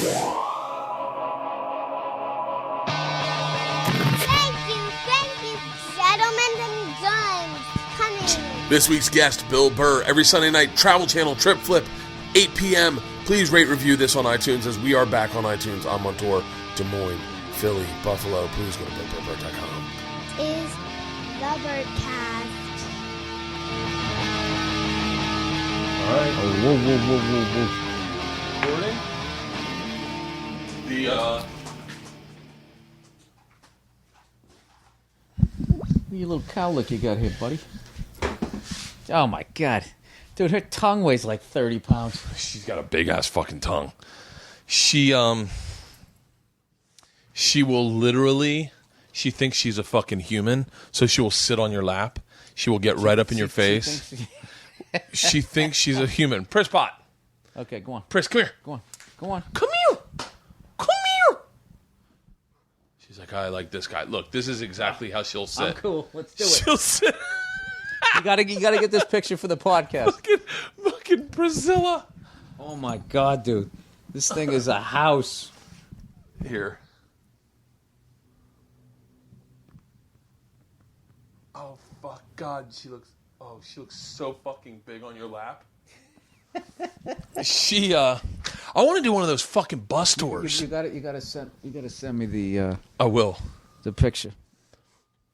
Thank you, gentlemen and guns. Coming. This week's guest, Bill Burr. Every Sunday night, Travel Channel Trip Flip, 8 p.m. Please rate, review this on iTunes as we are back on iTunes. I'm on tour, Des Moines, Philly, Buffalo. Please go to BillBurr.com. Is the Bertcast. All right. Whoa. Recording? You little cowlick you got here, buddy. Oh, my God. Dude, her tongue weighs like 30 pounds. She's got a big-ass fucking tongue. She will literally... She thinks she's a fucking human, so she will sit on your lap. She will get right up in your face. She thinks she's a human. Pris Pot. Okay, go on. Pris, come here. Go on. Come here. Come here. She's like, I like this guy. Look, this is exactly how she'll sit. I'm cool. Let's do it. She'll sit. You gotta get this picture for the podcast. Fucking Priscilla. Oh, my God, dude. This thing is a house. Here. Oh, fuck. God, she looks so fucking big on your lap. I want to do one of those fucking bus tours. You gotta send me the I will. the picture.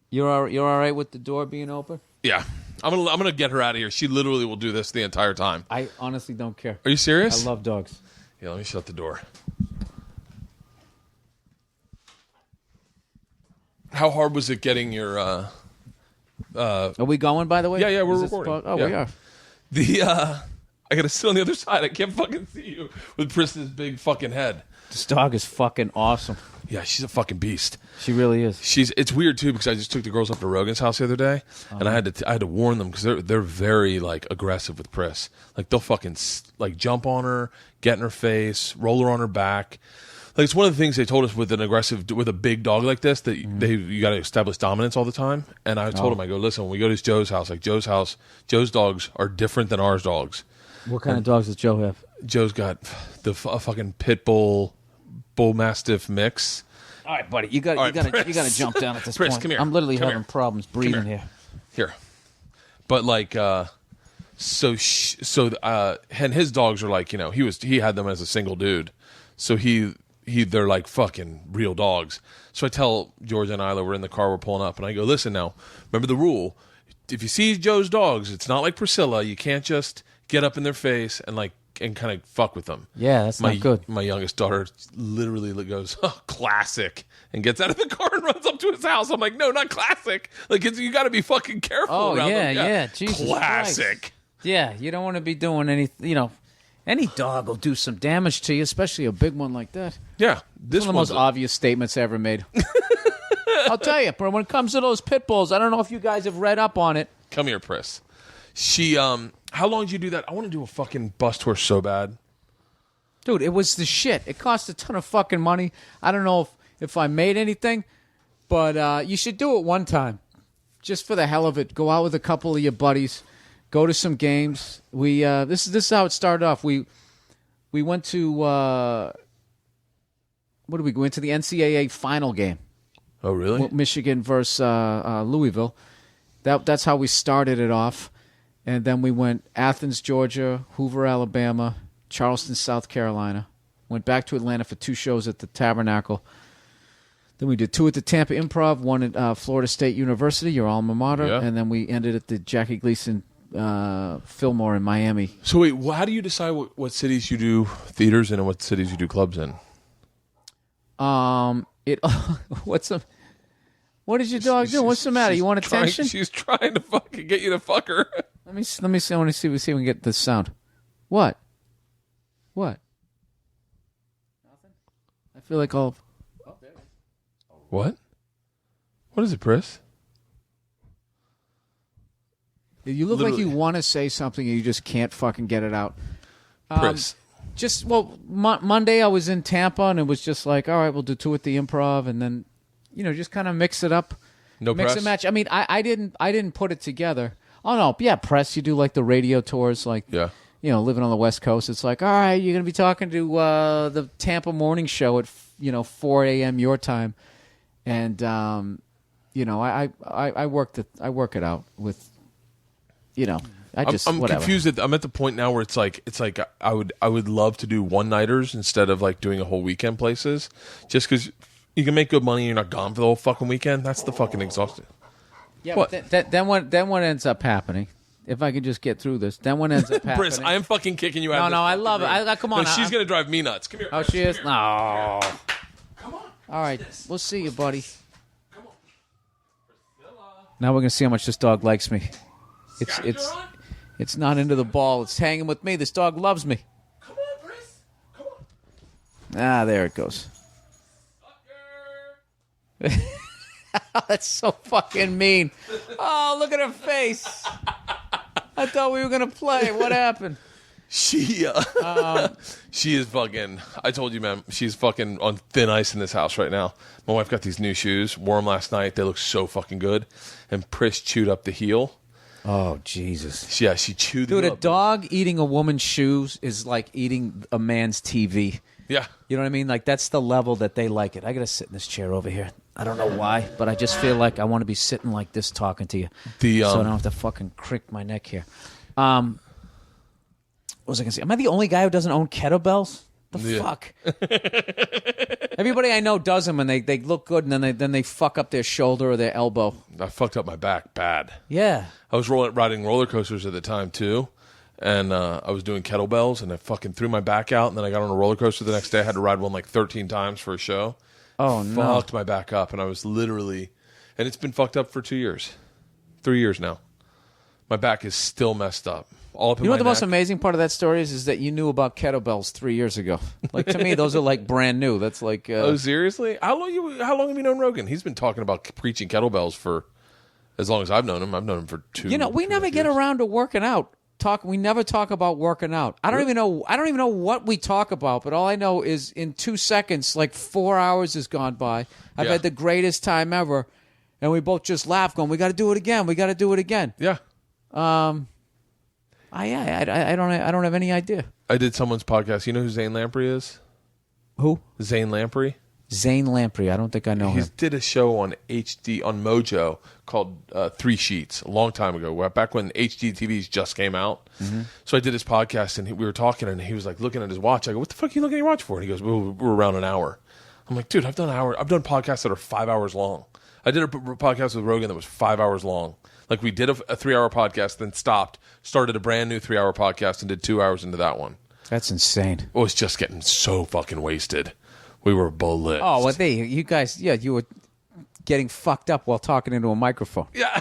You're all right with the door being open? Yeah. I'm gonna get her out of here. She literally will do this the entire time. I honestly don't care. Are you serious? I love dogs. Yeah, let me shut the door. How hard was it getting your Are we going, by the way? Yeah, we're Is this recording. Oh, we are. I gotta sit on the other side. I can't fucking see you with Pris's big fucking head. This dog is fucking awesome. Yeah, she's a fucking beast. She really is. It's weird too because I just took the girls up to Rogan's house the other day, and I had to warn them because they're very like aggressive with Pris. Like they'll fucking like jump on her, get in her face, roll her on her back. Like it's one of the things they told us with a big dog like this that you got to establish dominance all the time. And I told them, I go, listen, when we go to Joe's house, Joe's dogs are different than ours dogs. What kind of dogs does Joe have? Joe's got a fucking pit bull mastiff mix. All right, buddy, you got to jump down at this Pris, point. come here. I'm literally Come having here. problems breathing here. Here, but like, and his dogs are like, he had them as a single dude, so they're like fucking real dogs. So I tell Georgia and Isla, we're in the car, we're pulling up, and I go, listen now, remember the rule. If you see Joe's dogs, it's not like Priscilla. You can't just get up in their face and kind of fuck with them. Yeah, that's not good. My youngest daughter literally goes, oh, classic, and gets out of the car and runs up to his house. I'm like, no, not classic. Like, you got to be fucking careful around them. Yeah, Jesus classic. Christ. Yeah, you don't want to be doing any, any dog will do some damage to you, especially a big one like that. Yeah. This is one of the most obvious statements ever made. I'll tell you, but when it comes to those pit bulls, I don't know if you guys have read up on it. Come here, Pris. How long did you do that? I want to do a fucking bus tour so bad. Dude, it was the shit. It cost a ton of fucking money. I don't know if I made anything, but you should do it one time. Just for the hell of it. Go out with a couple of your buddies. Go to some games. We this is how it started off. We went to what did we go into the NCAA final game? Oh, really? Michigan versus Louisville. That's how we started it off. And then we went Athens, Georgia, Hoover, Alabama, Charleston, South Carolina. Went back to Atlanta for 2 shows at the Tabernacle. Then we did 2 at the Tampa Improv, 1 at Florida State University, your alma mater, and then we ended at the Jackie Gleason Fillmore in Miami. So wait, how do you decide what cities you do theaters in and what cities you do clubs in? What did your dog do? What's the matter? You want attention? She's trying to fucking get you to fuck her. Let me see. I want to see if we can get this sound. What? Nothing. I feel like all. Oh, there it is. What? What is it, Pris? You look like you want to say something and you just can't fucking get it out. Pris. Monday I was in Tampa and it was just like, all right, we'll do 2 at the Improv and then, just kind of mix it up. No mix press? and match. I mean, I didn't put it together. Oh no, yeah, press. You do like the radio tours, like living on the West Coast, it's like, all right, you're going to be talking to the Tampa morning show at 4 a.m. your time, and I work it out with, I'm whatever. confused. I'm at the point now where it's like I would love to do one-nighters instead of like doing a whole weekend places, just because you can make good money. You're not gone for the whole fucking weekend. That's the fucking exhausting. Yeah, what? But then what ends up happening? If I can just get through this, then what ends up happening? Briss, I am fucking kicking you out. No, I love it. Come on. No, she's gonna drive me nuts. Come here. Oh, she is. No. Come on. All right, we'll see you, buddy. Come on. Priscilla. Now we're gonna see how much this dog likes me. It's not into the ball. It's hanging with me. This dog loves me. Come on, Briss. Come on. Ah, there it goes. That's so fucking mean. Oh, look at her face. I thought we were gonna play. What happened? She is fucking. I told you, man. She's fucking on thin ice in this house right now. My wife got these new shoes. Wore them last night. They look so fucking good. And Pris chewed up the heel. Oh, Jesus. Yeah, she chewed. Dude, it a up. dog eating a woman's shoes is like eating a man's TV. Yeah. You know what I mean? Like, that's the level that they like it. I got to sit in this chair over here. I don't know why, but I just feel like I want to be sitting like this talking to you. So I don't have to fucking crick my neck here. What was I going to say? Am I the only guy who doesn't own kettlebells? Fuck? Everybody I know does them, and they look good, and then they fuck up their shoulder or their elbow. I fucked up my back bad. Yeah. I was riding roller coasters at the time, too. And I was doing kettlebells, and I fucking threw my back out, and then I got on a roller coaster the next day. I had to ride one like 13 times for a show. Oh, no. Fucked my back up, and I was literally... And it's been fucked up for 2 years. 3 years now. My back is still messed up. All up in You know my what the most neck. amazing part of that story is that you knew about kettlebells 3 years ago. Like, to me, those are like brand new. That's like... Oh, seriously? How long have you known Rogan? He's been talking about preaching kettlebells for as long as I've known him. I've known him for two. We never get around to working out. We never talk about working out. I don't even know what we talk about, but all I know is in 2 seconds, like 4 hours has gone by. I've had the greatest time ever, and we both just laugh, going, "We got to do it again. We got to do it again." Yeah. I don't have any idea. I did someone's podcast. You know who Zane Lamprey is? Who? Zane Lamprey. Zane Lamprey. I don't think I know him. He did a show on Mojo called 3 Sheets a long time ago, back when HD TVs just came out. Mm-hmm. So I did his podcast, and we were talking, and he was like looking at his watch. I go, "What the fuck are you looking at your watch for?" And he goes, "We're around an hour." I'm like, "Dude, I've done podcasts that are 5 hours long. I did a podcast with Rogan that was 5 hours long. Like, we did a 3-hour podcast, then stopped, started a brand new 3-hour podcast, and did 2 hours into that one." That's insane. It was just getting so fucking wasted. We were blitzed. Oh, well, you guys, you were getting fucked up while talking into a microphone. Yeah.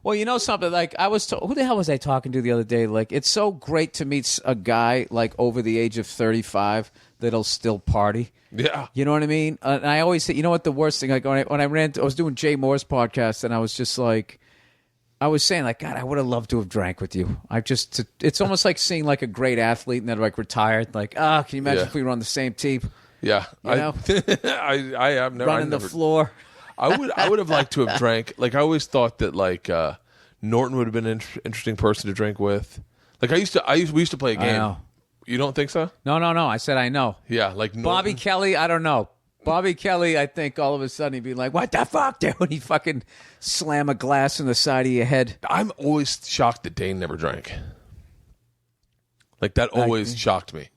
Well, you know something? Like, who the hell was I talking to the other day? Like, it's so great to meet a guy, like, over the age of 35 that'll still party. Yeah. You know what I mean? And I always say, you know what the worst thing, like, I was doing Jay Moore's podcast, and I was just like, I was saying, like, God, I would have loved to have drank with you. It's almost like seeing, like, a great athlete and they're, like, retired. Like, can you imagine if we were on the same team? Yeah. You know? I have never... Running the floor. I would have liked to have drank. Like, I always thought that, like, Norton would have been an interesting person to drink with. Like, we used to play a game. I know. You don't think so? No. I said I know. Yeah, like Norton. Bobby Kelly, I don't know. Bobby Kelly, I think all of a sudden he'd be like, "What the fuck, dude?" When he fucking slam a glass in the side of your head. I'm always shocked that Dane never drank. Like, that always shocked me.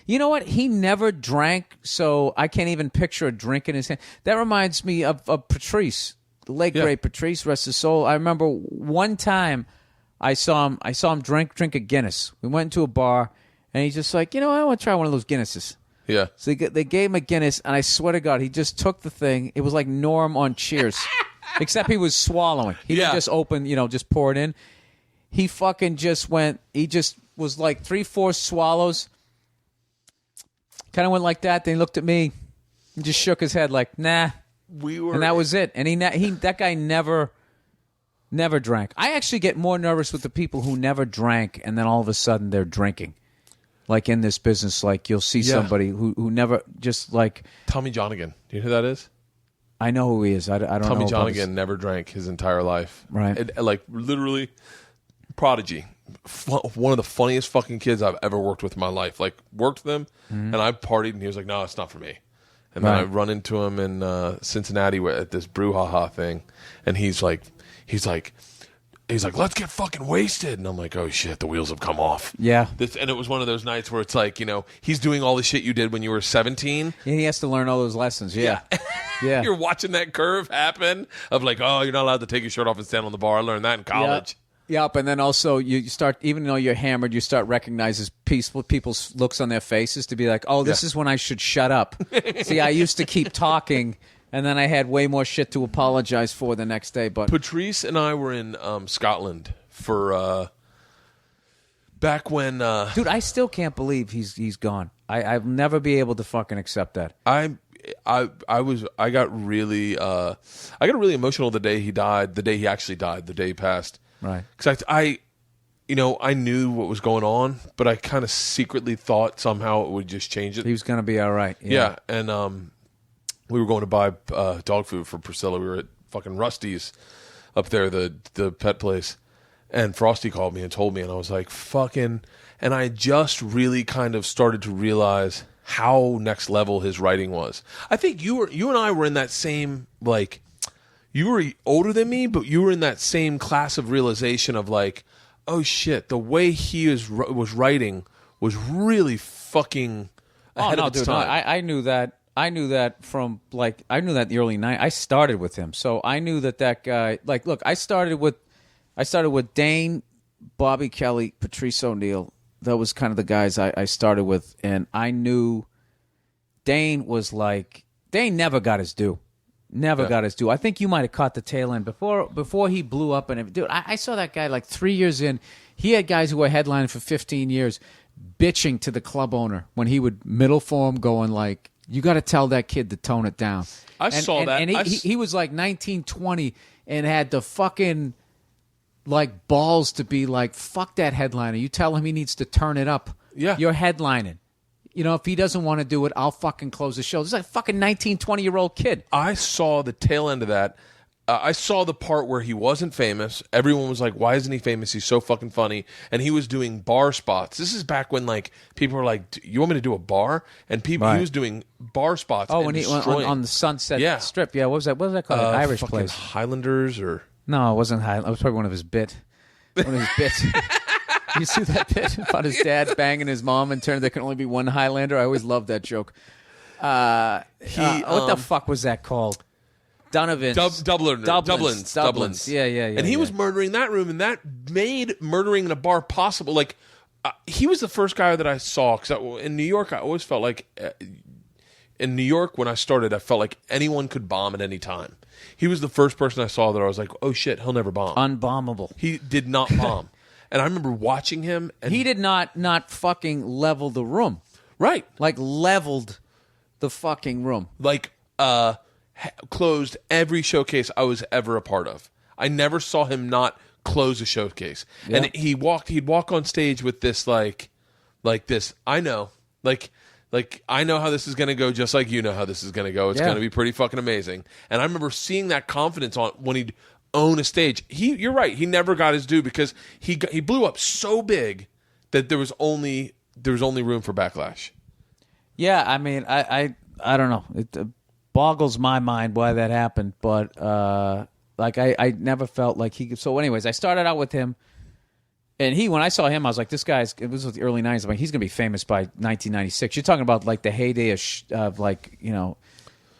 You know what? He never drank, so I can't even picture a drink in his hand. That reminds me of Patrice, the late great Patrice, rest his soul. I remember one time I saw him drink a Guinness. We went into a bar, and he's just like, I want to try one of those Guinnesses. Yeah. So they gave him a Guinness, and I swear to God, he just took the thing. It was like Norm on Cheers, except he was swallowing. He didn't just open, just pour it in. He fucking just went. He just was like 3/4 swallows. Kind of went like that. Then he looked at me and just shook his head like, "Nah." And that was it. And that guy never drank. I actually get more nervous with the people who never drank, and then all of a sudden they're drinking. Like, in this business, like, you'll see somebody who never, just like... Tommy Johnigan. Do you know who that is? I know who he is. I don't Tommy know. Johnigan never drank his entire life. Right. Like, literally, prodigy. One of the funniest fucking kids I've ever worked with in my life. Like, worked with him, and I partied, and he was like, no, it's not for me. And then I run into him in Cincinnati at this brouhaha thing, and he's like, let's get fucking wasted. And I'm like, oh shit, the wheels have come off. Yeah. And it was one of those nights where it's like, he's doing all the shit you did when you were 17. Yeah, he has to learn all those lessons. Yeah. Yeah. You're watching that curve happen of like, oh, you're not allowed to take your shirt off and stand on the bar. I learned that in college. Yep, and then also you start, even though you're hammered, you start recognizing people's looks on their faces to be like, oh, this is when I should shut up. See, I used to keep talking, and then I had way more shit to apologize for the next day. But Patrice and I were in Scotland for back when. Dude, I still can't believe he's gone. I'll never be able to fucking accept that. I got really emotional the day he died. The day he actually died. The day he passed. Right. Because I knew what was going on, but I kind of secretly thought somehow it would just change it. He was going to be all right. Yeah, and we were going to buy dog food for Priscilla. We were at fucking Rusty's up there, the pet place, and Frosty called me and told me, and I was like, fucking, and I just really kind of started to realize how next level his writing was. I think you and I were in that same, like, you were older than me, but you were in that same class of realization of like, oh shit, the way he was writing was really fucking ahead of its time. I knew that. I knew that from I knew that in the early 90s. I started with him, so I knew that guy. Like, look, I started with Dane, Bobby Kelly, Patrice O'Neill. That was kind of the guys I started with, and I knew Dane never got his due. Got his due. I think you might have caught the tail end before he blew up. And dude, I saw that guy like 3 years in. He had guys who were headlining for 15 years, bitching to the club owner when he would middle form, going like, "You got to tell that kid to tone it down." I saw that, and he was like 19, 20, and had the fucking like balls to be like, "Fuck that headliner. You tell him he needs to turn it up. Yeah, you're headlining." If he doesn't want to do it, I'll fucking close the show. This is like a fucking 19, 20-year-old kid. I saw the tail end of that. I saw the part where he wasn't famous. Everyone was like, why isn't he famous? He's so fucking funny. And he was doing bar spots. This is back when like people were like, you want me to do a bar? And he was doing bar spots. Oh, when he on the Sunset Strip. Yeah, what was that called? An Irish place. Highlanders or... No, it wasn't Highlanders. It was probably one of his bits. You see that bit about his dad banging his mom and there can only be one Highlander? I always loved that joke. What the fuck was that called? Donovan's. Dublin's. Yeah. And he was murdering that room, and that made murdering in a bar possible. Like, he was the first guy that I saw, because in New York, I always felt like, in New York, when I started, I felt like anyone could bomb at any time. He was the first person I saw that I was like, oh shit, he'll never bomb. Unbombable. He did not bomb. And I remember watching him. And he did not fucking level the room. Right. Like, leveled the fucking room. Like, closed every showcase I was ever a part of. I never saw him not close a showcase. Yeah. And he'd walk on stage with this, like this, I know. Like, I know how this is going to go, just like you know how this is going to go. It's going to be pretty fucking amazing. And I remember seeing that confidence when he'd own a stage. You're right. He never got his due because he blew up so big that there was only room for backlash. Yeah, I mean, I don't know. It boggles my mind why that happened, but I never felt like he. So, anyways, I started out with him, and when I saw him, I was like, this guy's. It was the early '90s. I'm like, he's gonna be famous by 1996. You're talking about like the heyday of like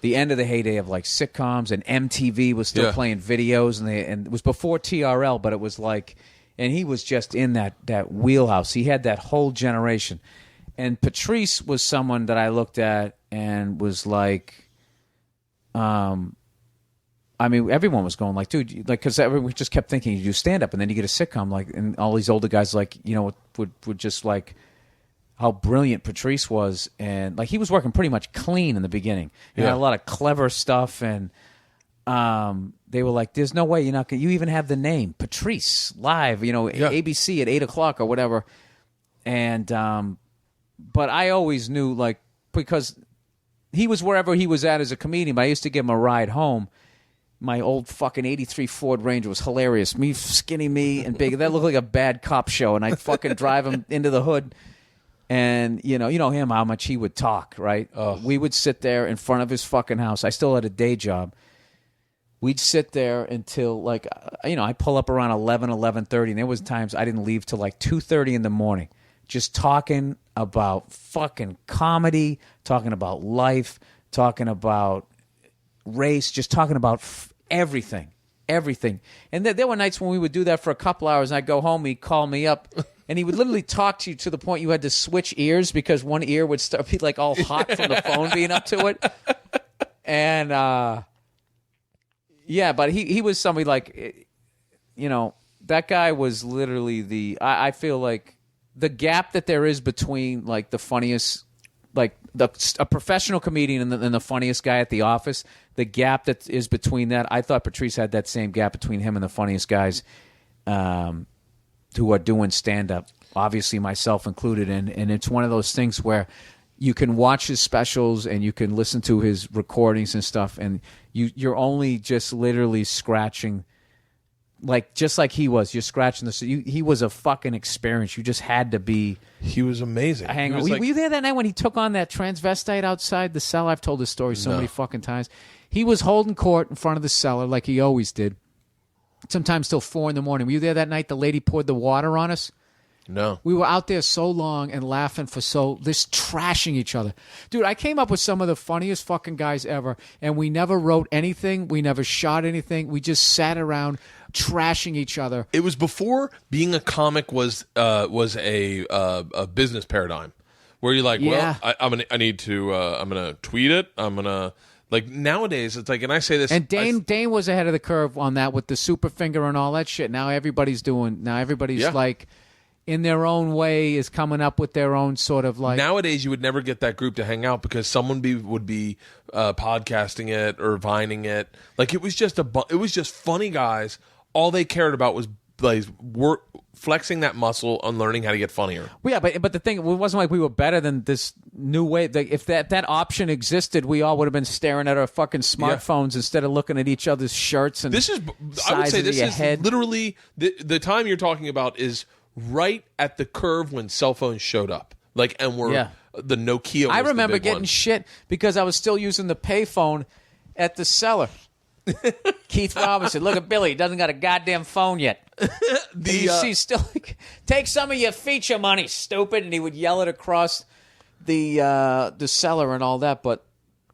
the end of the heyday of like sitcoms, and MTV was still playing videos, and it was before TRL, but it was like, and he was just in that wheelhouse. He had that whole generation, and Patrice was someone that I looked at and was like, I mean, everyone was going like, dude, like, because everyone just kept thinking you do stand up, and then you get a sitcom, like, and all these older guys like would just like. How brilliant Patrice was, and like he was working pretty much clean in the beginning. He had a lot of clever stuff, and they were like, "There's no way you're not gonna." You even have the name Patrice live, ABC at 8:00 or whatever. And but I always knew, like, because he was wherever he was at as a comedian, but I used to give him a ride home. My old fucking 83 Ford Ranger was hilarious. Me, skinny me, and big. That looked like a bad cop show, and I'd fucking drive him into the hood. And, you know him, how much he would talk, right? We would sit there in front of his fucking house. I still had a day job. We'd sit there until, like, I pull up around 11:30, and there was times I didn't leave till like 2:30 in the morning, just talking about fucking comedy, talking about life, talking about race, just talking about everything. And there were nights when we would do that for a couple hours, and I'd go home, he'd call me up, and he would literally talk to you to the point you had to switch ears because one ear would start be like all hot from the phone being up to it. And yeah, but he was somebody like, that guy was literally I feel like the gap that there is between like the funniest, like a professional comedian and the funniest guy at the office, the gap that is between that, I thought Patrice had that same gap between him and the funniest guys who are doing stand-up, obviously myself included. And it's one of those things where you can watch his specials and you can listen to his recordings and stuff, and you're only just literally scratching, just like he was. You're scratching he was a fucking experience. You just had to be. He was amazing. Hang on. Were you there that night when he took on that transvestite outside the cellar? I've told this story so many fucking times. He was holding court in front of the cellar like he always did. Sometimes till 4 a.m. Were you there that night the lady poured the water on us? No. We were out there so long and laughing just trashing each other. Dude, I came up with some of the funniest fucking guys ever, and we never wrote anything. We never shot anything. We just sat around trashing each other. It was before being a comic was a business paradigm, where you're like, Yeah. well, I'm gonna tweet it. I'm gonna. Like, nowadays, it's like, and I say this... And Dane was ahead of the curve on that with the super finger and all that shit. Now everybody's like, in their own way, is coming up with their own sort of like... Nowadays, you would never get that group to hang out because someone would be podcasting it or vining it. Like, it was just funny guys. All they cared about was flexing that muscle and learning how to get funnier. Well, yeah, but the thing, it wasn't like we were better than this new way. If that option existed, we all would have been staring at our fucking smartphones instead of looking at each other's shirts and I would say this is literally the time you're talking about is right at the curve when cell phones showed up. Like, and the Nokia was I remember the big getting one. shit because I was still using the payphone at the cellar. Keith Robinson, look at Billy. He doesn't got a goddamn phone yet. He's still like, take some of your feature money, stupid. And he would yell it across the cellar and all that. But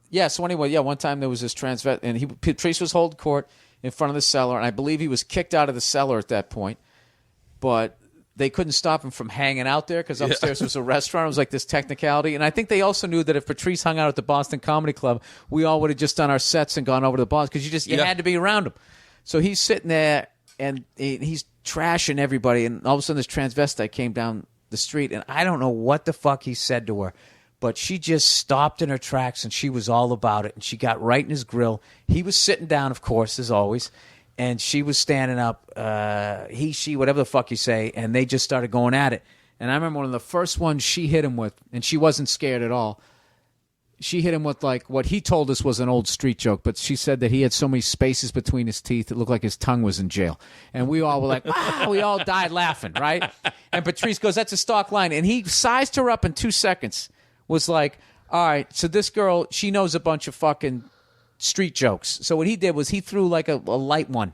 yeah, so anyway, one time there was this transvestite, and Patrice was holding court in front of the cellar, and I believe he was kicked out of the cellar at that point. But they couldn't stop him from hanging out there because upstairs was a restaurant. It was like this technicality. And I think they also knew that if Patrice hung out at the Boston Comedy Club, we all would have just done our sets and gone over to the Boston because you had to be around him. So he's sitting there, and he's trashing everybody. And all of a sudden this transvestite came down the street, and I don't know what the fuck he said to her, but she just stopped in her tracks, and she was all about it. And she got right in his grill. He was sitting down, of course, as always. And she was standing up, he, she, whatever the fuck you say, and they just started going at it. And I remember one of the first ones she hit him with, and she wasn't scared at all. She hit him with, like, what he told us was an old street joke, but she said that he had so many spaces between his teeth it looked like his tongue was in jail. And we all were like, wow, we all died laughing, right? And Patrice goes, that's a stock line. And he sized her up in 2 seconds, was like, all right, so this girl, she knows a bunch of fucking street jokes. So what he did was he threw like a light one,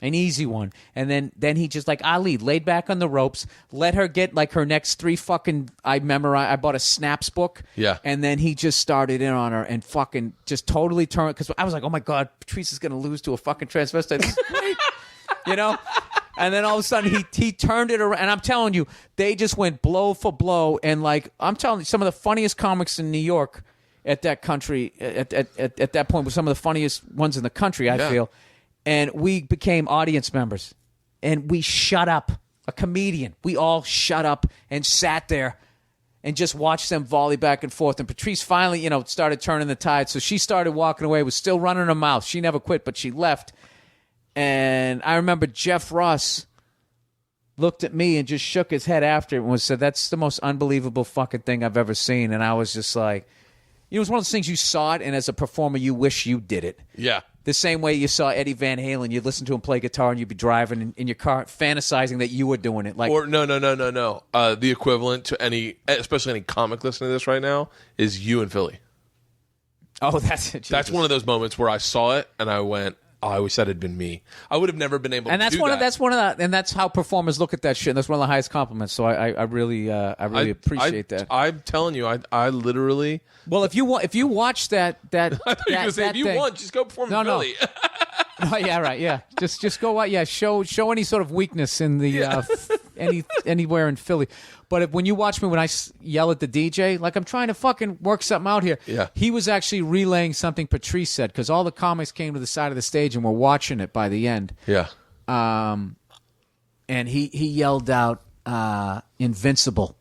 an easy one, and then he just like Ali laid back on the ropes, let her get like her next 3 fucking. I bought a snaps book, and then he just started in on her and fucking just totally turned, because I was like, oh my god, Patrice is gonna lose to a fucking transvestite. This is great. And then all of a sudden he turned it around, and I'm telling you, they just went blow for blow, and like I'm telling you, some of the funniest comics in New York at that country at that point were some of the funniest ones in the country, I feel. And we became audience members, and we shut up. A comedian, we all shut up and sat there and just watched them volley back and forth. And Patrice finally, started turning the tide. So she started walking away, was still running her mouth. She never quit, but she left. And I remember Jeff Ross looked at me and just shook his head after it and said, that's the most unbelievable fucking thing I've ever seen. And I was just like, it was one of those things you saw it, and as a performer, you wish you did it. Yeah. The same way you saw Eddie Van Halen, you'd listen to him play guitar, and you'd be driving in your car, fantasizing that you were doing it. Like, or no. The equivalent to especially any comic listening to this right now, is you in Philly. Oh, that's it. That's one of those moments where I saw it and I went, "Oh, I wish that had been me." I would have never been able to do that. And that's how performers look at that shit. And that's one of the highest compliments. So I really appreciate that. I'm telling you, I literally. Well, if you watch that I thought you were going to say, if you want, just go perform in Philly. Oh, yeah, right. Yeah, just go out. Yeah, show any sort of weakness in the anywhere in Philly. But when you watch me when I yell at the DJ, like I'm trying to fucking work something out here. Yeah. He was actually relaying something Patrice said because all the comics came to the side of the stage and were watching it by the end. Yeah. And he yelled out "Invincible."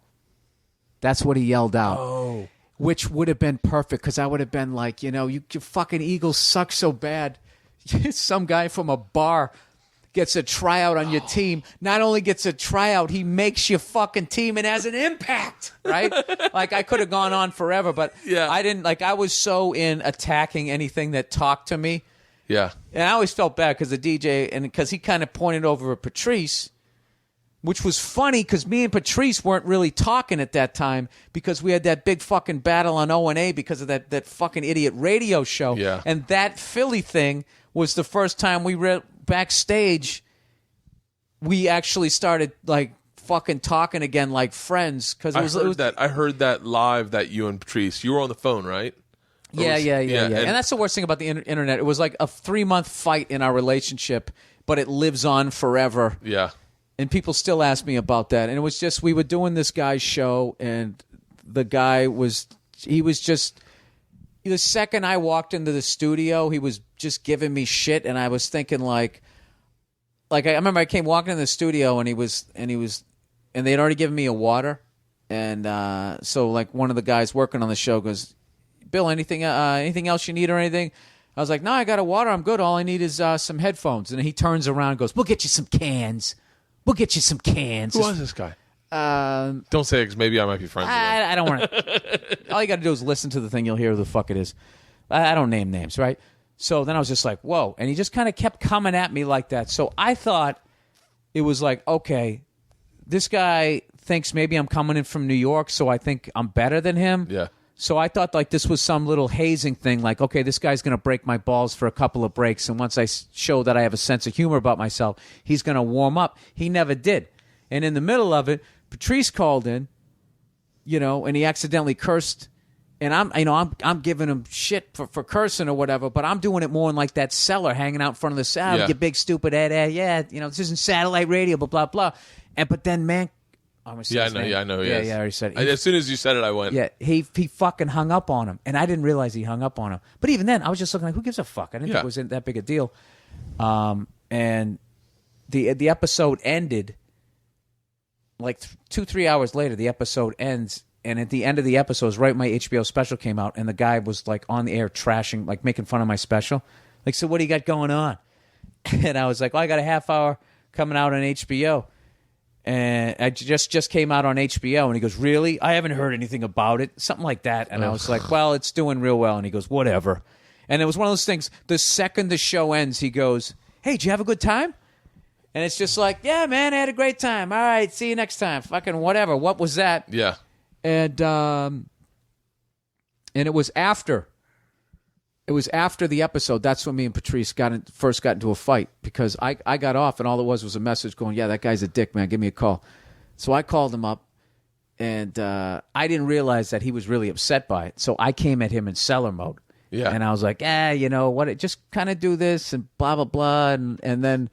That's what he yelled out. Oh. Which would have been perfect because I would have been like, your fucking Eagles suck so bad. Some guy from a bar gets a tryout on your team. Not only gets a tryout, he makes your fucking team and has an impact, right? Like, I could have gone on forever, but I didn't. Like, I was so in attacking anything that talked to me. Yeah. And I always felt bad because the DJ, and because he kind of pointed over at Patrice, which was funny because me and Patrice weren't really talking at that time because we had that big fucking battle on O&A because of that fucking idiot radio show. Yeah. And that Philly thing was the first time we were backstage. We actually started like fucking talking again like friends because I heard that live that you and Patrice. You were on the phone, right? Yeah. And that's the worst thing about the internet. It was like a 3-month fight in our relationship, but it lives on forever. Yeah. And people still ask me about that. And it was just, we were doing this guy's show, and the guy was just, the second I walked into the studio, he was just giving me shit. And I was thinking like I remember I came walking in the studio and and they'd already given me a water. And so like one of the guys working on the show goes, "Bill, anything else you need or anything?" I was like, "No, I got a water. I'm good. All I need is some headphones." And he turns around and goes, "We'll get you some cans. We'll get you some cans." Who was this guy? Don't say it because maybe I might be friends with him. I don't want to. All you got to do is listen to the thing. You'll hear who the fuck it is. I don't name names, right? So then I was just like, whoa. And he just kind of kept coming at me like that. So I thought it was like, okay, this guy thinks maybe I'm coming in from New York, so I think I'm better than him. Yeah. So I thought like this was some little hazing thing, like, okay, this guy's going to break my balls for a couple of breaks, and once I show that I have a sense of humor about myself, he's going to warm up. He never did. And in the middle of it, Patrice called in, and he accidentally cursed, and I'm giving him shit for cursing or whatever, but I'm doing it more in like that cellar hanging out in front of the sound, you big stupid head, this isn't satellite radio, blah, blah, blah. But then, man, I know. Yeah, I know. Yeah, I already said it. As soon as you said it, I went. Yeah, he fucking hung up on him, and I didn't realize he hung up on him. But even then, I was just looking like, who gives a fuck? I didn't think it was that big a deal. And the episode ended like 2-3 hours later. The episode ends, and at the end of the episode, is right when my HBO special came out, and the guy was like on the air trashing, like making fun of my special. Like, so what do you got going on? And I was like, well, I got a half hour coming out on HBO. And I just came out on HBO, and he goes, "Really? I haven't heard anything about it." Something like that. And I was like, "Well, it's doing real well." And he goes, "Whatever." And it was one of those things. The second the show ends, he goes, "Hey, did you have a good time?" And it's just like, "Yeah, man, I had a great time. All right, see you next time." Fucking whatever. What was that? Yeah. And it was after. It was after the episode. That's when me and Patrice first got into a fight, because I got off, and all it was a message going, "Yeah, that guy's a dick, man. Give me a call." So I called him up, and I didn't realize that he was really upset by it. So I came at him in seller mode. Yeah. And I was like, what? Just kind of do this and blah, blah, blah. And then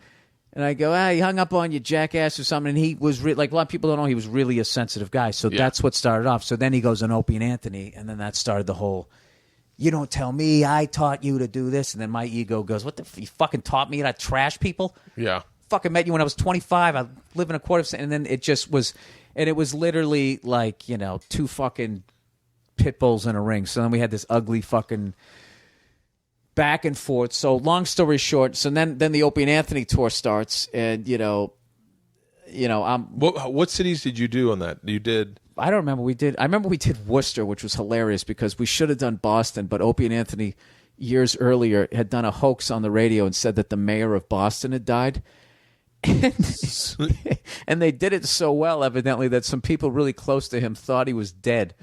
I go, you hung up on you, jackass, or something. And he was like, a lot of people don't know, he was really a sensitive guy. So that's what started off. So then he goes on Opie and Anthony, and then that started the whole, "You don't tell me, I taught you to do this." And then my ego goes, "What you fucking taught me to trash people?" Yeah. Fucking met you when I was 25. I live in a quarter of a cent. And then it just was, and it was literally like, two fucking pit bulls in a ring. So then we had this ugly fucking back and forth. So long story short, so then the Opie and Anthony tour starts, and I'm. What cities did you do on that? You did. I don't remember. I remember we did Worcester, which was hilarious because we should have done Boston, but Opie and Anthony years earlier had done a hoax on the radio and said that the mayor of Boston had died. And they did it so well, evidently, that some people really close to him thought he was dead.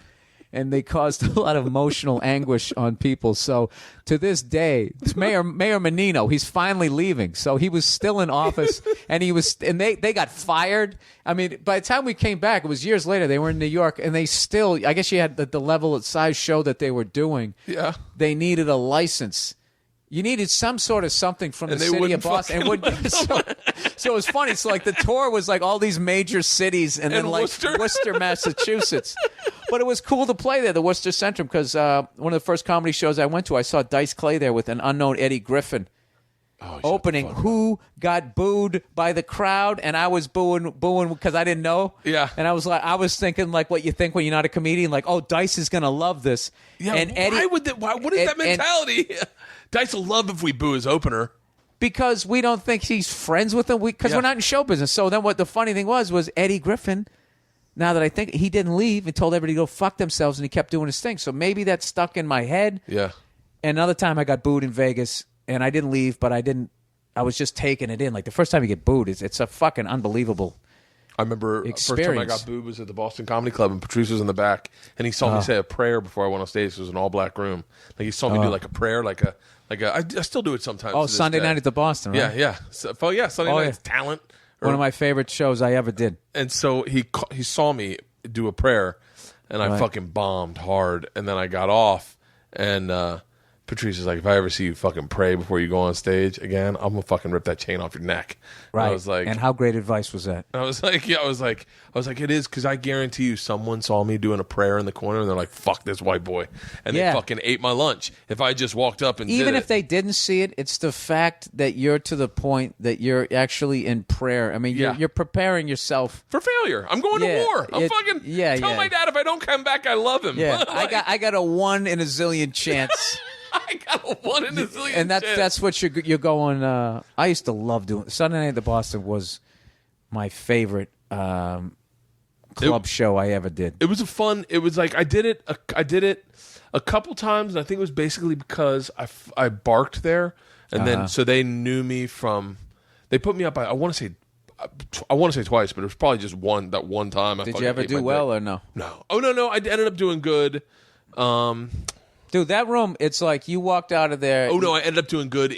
And they caused a lot of emotional anguish on people. So to this day, Mayor Menino, he's finally leaving. So he was still in office, and they got fired. I mean, by the time we came back, it was years later. They were in New York, and they still, I guess you had the level of size show that they were doing. Yeah, they needed a license. You needed some sort of something from the city of Boston. So it was funny. So like the tour was like all these major cities and then like Worcester, Massachusetts. But it was cool to play there, the Worcester Centrum, because one of the first comedy shows I went to, I saw Dice Clay there with an unknown Eddie Griffin opening, who got booed by the crowd, and I was booing because I didn't know. Yeah. And I was thinking like what you think when you're not a comedian, like, oh, Dice is gonna love this. Yeah. And Eddie, what is that mentality? Dice will love if we boo his opener. Because we don't think he's friends with him, because we're not in show business. So then what the funny thing was Eddie Griffin, now that I think, he didn't leave and told everybody to go fuck themselves, and he kept doing his thing. So maybe that stuck in my head. Yeah. And another time I got booed in Vegas, and I didn't leave, but I was just taking it in. Like the first time you get booed, it's a fucking unbelievable I remember experience. First time I got booed was at the Boston Comedy Club, and Patrice was in the back, and he saw me say a prayer before I went on stage. It was an all-black room. Like he saw me do like a prayer, I still do it sometimes. Oh, Sunday night at the Boston, right? Yeah. Sunday night's talent. One of my favorite shows I ever did. And so he saw me do a prayer, and I fucking bombed hard. And then I got off, and Patrice is like, if I ever see you fucking pray before you go on stage again, I'm gonna fucking rip that chain off your neck. Right. And I was like, and how great advice was that? I was like, it is, because I guarantee you, someone saw me doing a prayer in the corner, and they're like, fuck this white boy, and they fucking ate my lunch. If I just walked up and even did if they didn't see it, it's the fact that you're to the point that you're actually in prayer. I mean, you're preparing yourself for failure. I'm going to war. I'm fucking tell my dad if I don't come back, I love him. Yeah, I got a 1 in a zillion chance. I got a 1 in a zillion and that's what you're going. I used to love doing Sunday Night at the Boston. Was my favorite club show I ever did. It was it was like I did it a couple times, and I think it was basically because I barked there, and then so they knew me from. They put me up. I want to say twice, but it was probably just one time. Did you ever do well or no? No. Oh no. I ended up doing good. Dude, that room, it's like you walked out of there. Oh no, I ended up doing good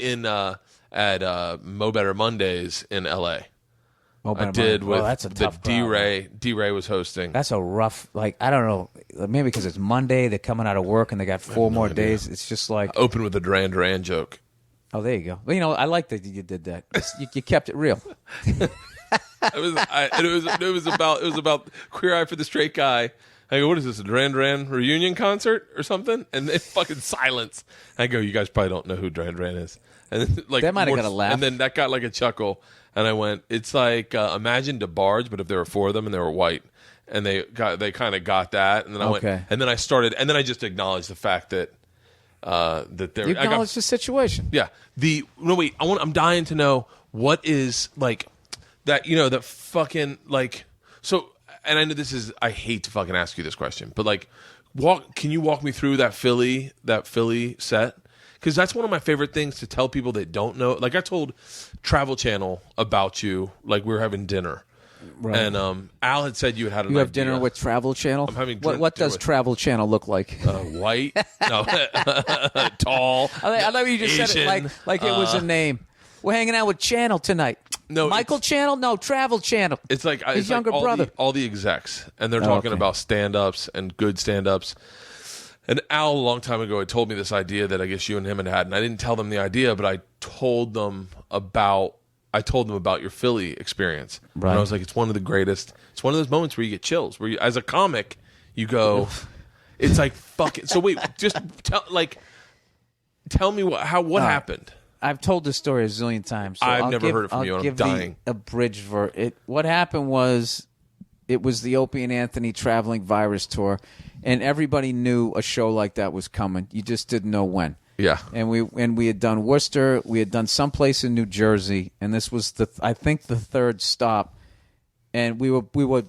at Mo Better Mondays in L.A. I did with that's a tough D-Ray. D-Ray was hosting. That's a rough, I don't know, maybe because it's Monday, they're coming out of work and they got 4 more days. It's just like... I opened with a Duran Duran joke. Oh, there you go. Well, I like that you did that. You kept it real. It was about Queer Eye for the Straight Guy. I go, what is this, a Duran Duran reunion concert or something? And they fucking silence. I go, you guys probably don't know who Duran Duran is. And then, that might have got a laugh. And then that got like a chuckle. And I went, it's like imagine DeBarge, but if there were 4 of them and they were white. And they kind of got that. And then I went, and then I started, and then I just acknowledged the fact that you acknowledged the situation. Yeah. I'm dying to know what is like that. That fucking like so. And I know I hate to fucking ask you this question, but like, can you walk me through that Philly set? Because that's one of my favorite things to tell people that don't know. Like I told Travel Channel about you, like we were having dinner. Right. And Al had said you had an You have idea. dinner with Travel Channel? I'm having what does Travel Channel look like? White? No. Tall. I thought you just Asian, said it like it was a name. We're hanging out with Channel tonight. No, Michael Channel? No, Travel Channel. It's like his younger brother. All the execs, and they're talking about stand-ups and good stand-ups. And Al, a long time ago, had told me this idea that I guess you and him had, and I didn't tell them the idea, but I told them about your Philly experience. Right. And I was like, it's one of the greatest. It's one of those moments where you get chills, where you, as a comic, you go, it's like, fuck it. So wait, just tell me what happened. I've told this story a zillion times. So I've never heard it from you, and I'm dying. A bridge for it. What happened was, it was the Opie and Anthony traveling virus tour, and everybody knew a show like that was coming. You just didn't know when. Yeah. And we had done Worcester, we had done someplace in New Jersey, and this was I think the 3rd stop. And we were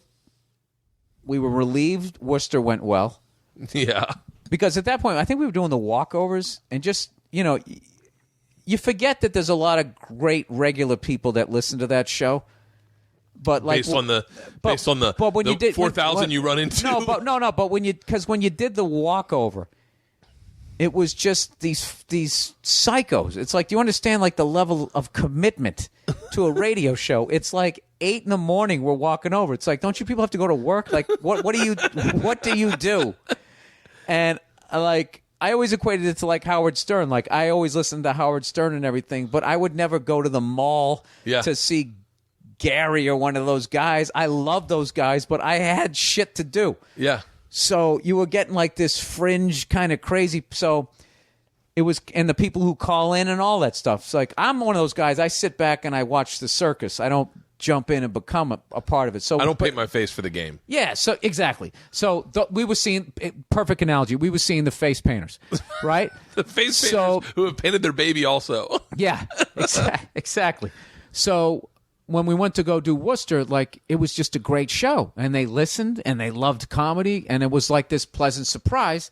we were relieved Worcester went well. Yeah. Because at that point, I think we were doing the walkovers, and just, you forget that there's a lot of great regular people that listen to that show. But like based on the but when you did 4,000 you run into. But when you did the walkover, it was just these psychos. It's like, do you understand like the level of commitment to a radio show? It's like 8 a.m. we're walking over. It's like, don't you people have to go to work? Like what do you do? And like, I always equated it to like Howard Stern. Like, I always listened to Howard Stern and everything, but I would never go to the mall to see Gary or one of those guys. I love those guys, but I had shit to do. Yeah. So you were getting like this fringe kind of crazy. So it was, and the people who call in and all that stuff. It's like, I'm one of those guys. I sit back and I watch the circus. I don't jump in and become a part of it. So I don't paint my face for the game. Yeah, so exactly. So we were seeing, perfect analogy, we were seeing the face painters, right? The face painters who have painted their baby also. Yeah, exactly. So when we went to go do Worcester, like, it was just a great show. And they listened and they loved comedy. And it was like this pleasant surprise,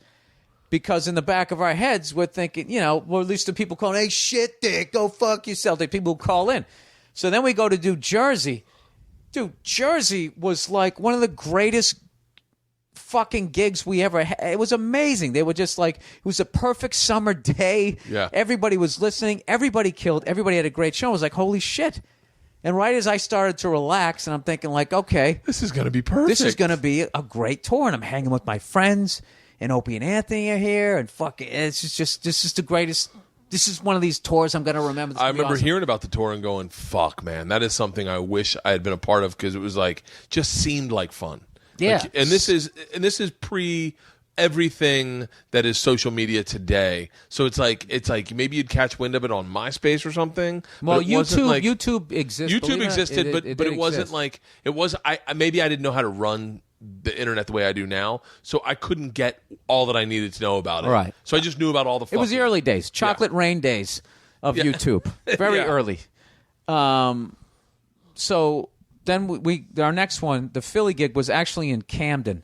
because in the back of our heads, we're thinking, well, at least the people calling, hey, shit, dick, go fuck yourself. The people who call in. So then we go to do Jersey. Dude, Jersey was like one of the greatest fucking gigs we ever had. It was amazing. They were just like, it was a perfect summer day. Yeah. Everybody was listening. Everybody killed. Everybody had a great show. I was like, holy shit. And right as I started to relax, and I'm thinking like, okay, this is going to be perfect. This is going to be a great tour. And I'm hanging with my friends, and Opie and Anthony are here. And fucking, this is the greatest. This is one of these tours I'm going to remember. I remember hearing about the tour and going, fuck, man, that is something I wish I had been a part of, because it was like, just seemed like fun. Yeah. Like, and this is pre everything that is social media today. So it's like maybe you'd catch wind of it on MySpace or something. Well, YouTube existed. YouTube existed, but it wasn't exist. like it was. Maybe I didn't know how to run the internet the way I do now, so I couldn't get all that I needed to know about it. Right. So I just knew about all the. It was the early days, chocolate rain days of YouTube. Very early. So then our next one, the Philly gig, was actually in Camden,